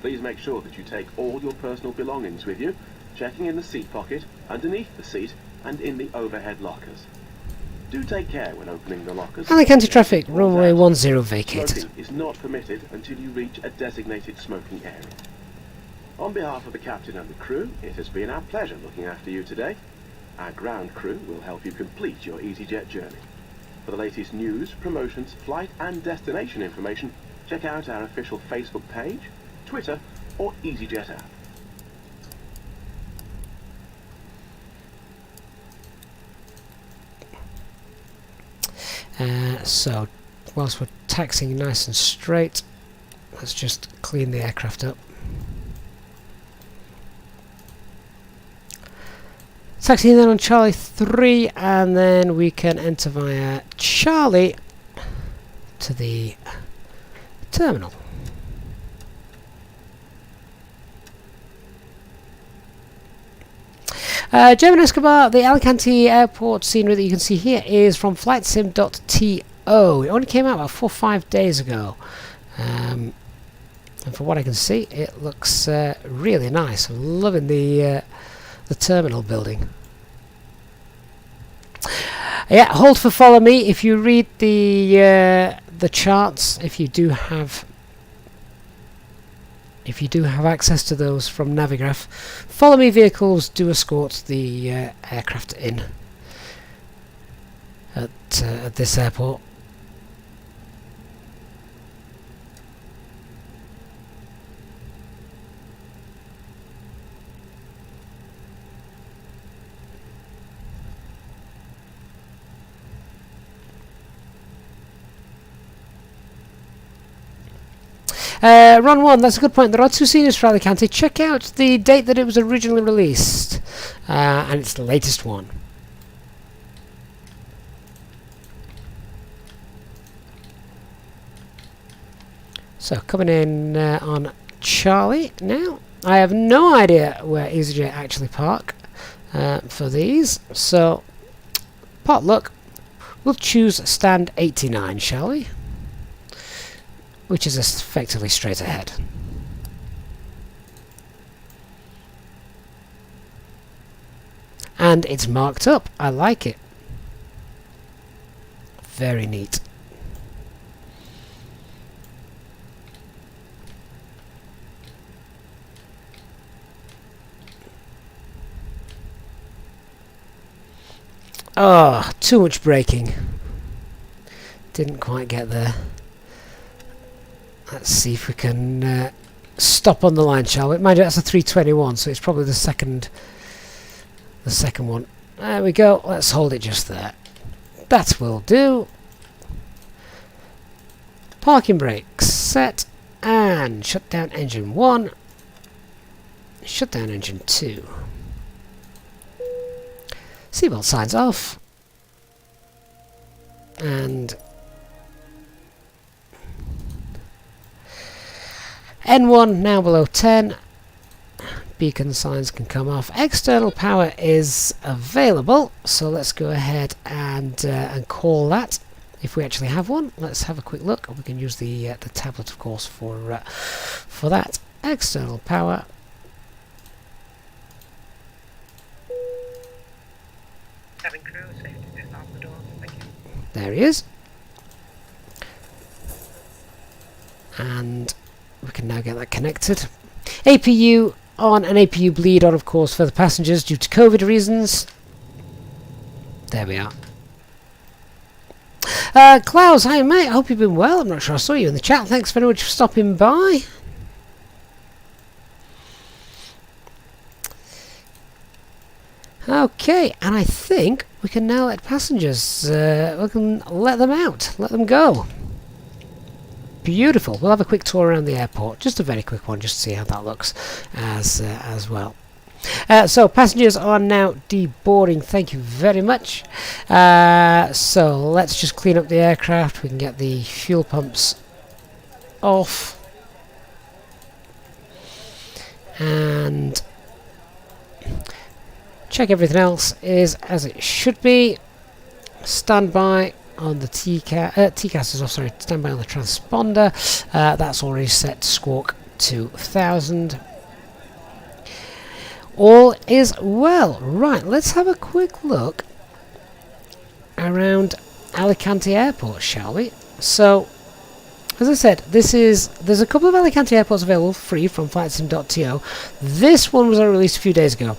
S3: Please make sure that you take all your personal belongings with you, checking in the seat pocket, underneath the seat and in the overhead lockers. Do take care when opening the lockers.
S1: Alicante traffic, runway 10 vacated.
S3: Smoking is not permitted until you reach a designated smoking area. On behalf of the captain and the crew, it has been our pleasure looking after you today. Our ground crew will help you complete your Easyjet journey. For the latest news, promotions, flight and destination information, check out our official Facebook page, Twitter or Easyjet app.
S1: So, whilst we're taxiing nice and straight, let's just clean the aircraft up. Taxiing then on Charlie 3, and then we can enter via Charlie to the terminal. German Escobar, the Alicante Airport scenery that you can see here is from flightsim.to. It only came out about 4 or 5 days ago. And from what I can see, it looks really nice. I'm loving the terminal building. Yeah, hold for follow me. If you read the charts, if you do have access to those from Navigraph, follow me vehicles do escort the aircraft in at this airport. Run 1, that's a good point. There are 2 sceneries for Alicante. Check out the date that it was originally released, and it's the latest one. So coming in on Charlie now. I have no idea where Easyjet actually park for these, so pot luck. We'll choose stand 89, shall we? Which is effectively straight ahead. And it's marked up. I like it. Very neat. Oh, too much braking. Didn't quite get there. Let's see if we can stop on the line, shall we? Mind you, that's a 321, so it's probably the second one. There we go. Let's hold it just there. That will do. Parking brakes set, and shut down engine 1. Shut down engine 2. Seatbelt signs off. And N1 now below 10. Beacon signs can come off. External power is available, so let's go ahead and call that. If we actually have one, let's have a quick look. We can use the tablet, of course, for that. External power.
S2: Cabin crew, safety lift off the door. Thank you.
S1: There he is. And we can now get that connected. APU on and APU bleed on, of course, for the passengers due to COVID reasons. There we are. Klaus, hi mate, I hope you've been well. I'm not sure I saw you in the chat. Thanks very much for stopping by. Okay, and I think we can now let passengers, we can let them out, let them go. Beautiful. We'll have a quick tour around the airport, just a very quick one, just to see how that looks as well. So passengers are now deboarding. Thank you very much. So let's just clean up the aircraft. We can get the fuel pumps off, and check everything else is as it should be. Standby on the TCAS is off. Sorry, standby on the transponder. That's already set to squawk 2000. All is well. Right, let's have a quick look around Alicante Airport, shall we? So, as I said, there's a couple of Alicante airports available free from flightsim.to. This one was released a few days ago.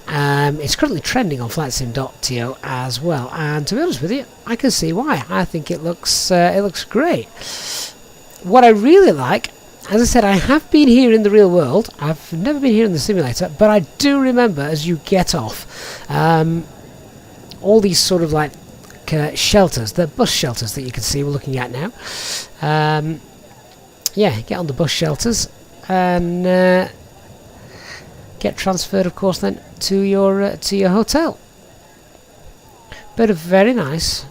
S1: It's currently trending on flightsim.to as well, and to be honest with you, I can see why. I think it looks great. What I really like, as I said, I have been here in the real world. I've never been here in the simulator, but I do remember as you get off, all these sort of like shelters, the bus shelters that you can see we're looking at now. Yeah, get on the bus shelters and get transferred, of course, then to your hotel. But a very nice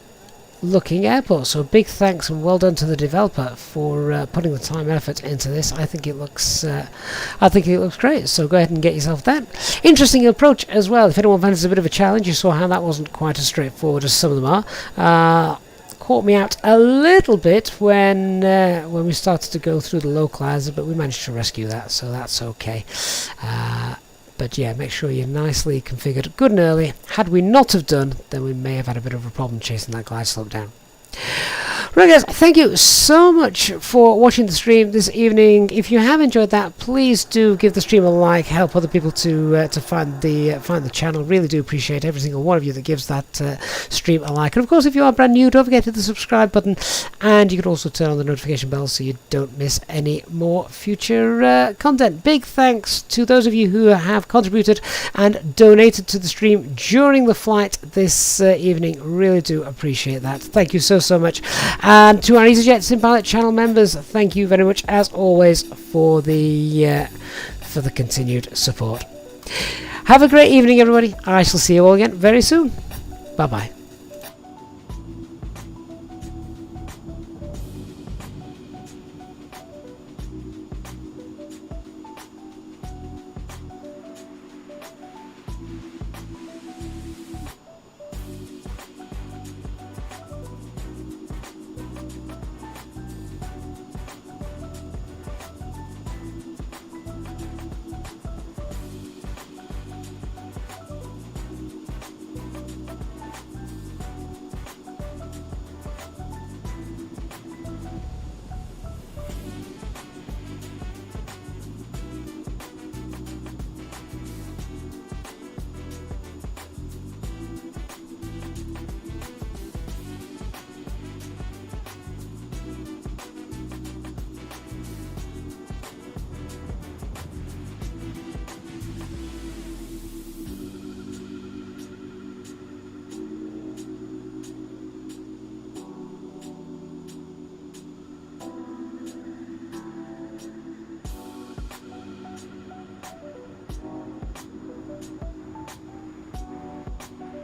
S1: looking airport. So big thanks and well done to the developer for putting the time and effort into this. I think it looks great. So go ahead and get yourself that. Interesting approach as well. If anyone finds it a bit of a challenge, you saw how that wasn't quite as straightforward as some of them are. Caught me out a little bit when we started to go through the localizer, but we managed to rescue that, so that's okay. But yeah, make sure you're nicely configured good and early. Had we not have done, then we may have had a bit of a problem chasing that glide slope down. Right guys, thank you so much for watching the stream this evening. If you have enjoyed that, please do give the stream a like, help other people to find the channel. Really do appreciate every single one of you that gives that stream a like. And of course, if you are brand new, don't forget to hit the subscribe button, and you can also turn on the notification bell so you don't miss any more future content. Big thanks to those of you who have contributed and donated to the stream during the flight this evening. Really do appreciate that. Thank you so much. And to our Easyjetsimpilot channel members, thank you very much as always for the continued support. Have a great evening, everybody. I shall see you all again very soon. Bye bye.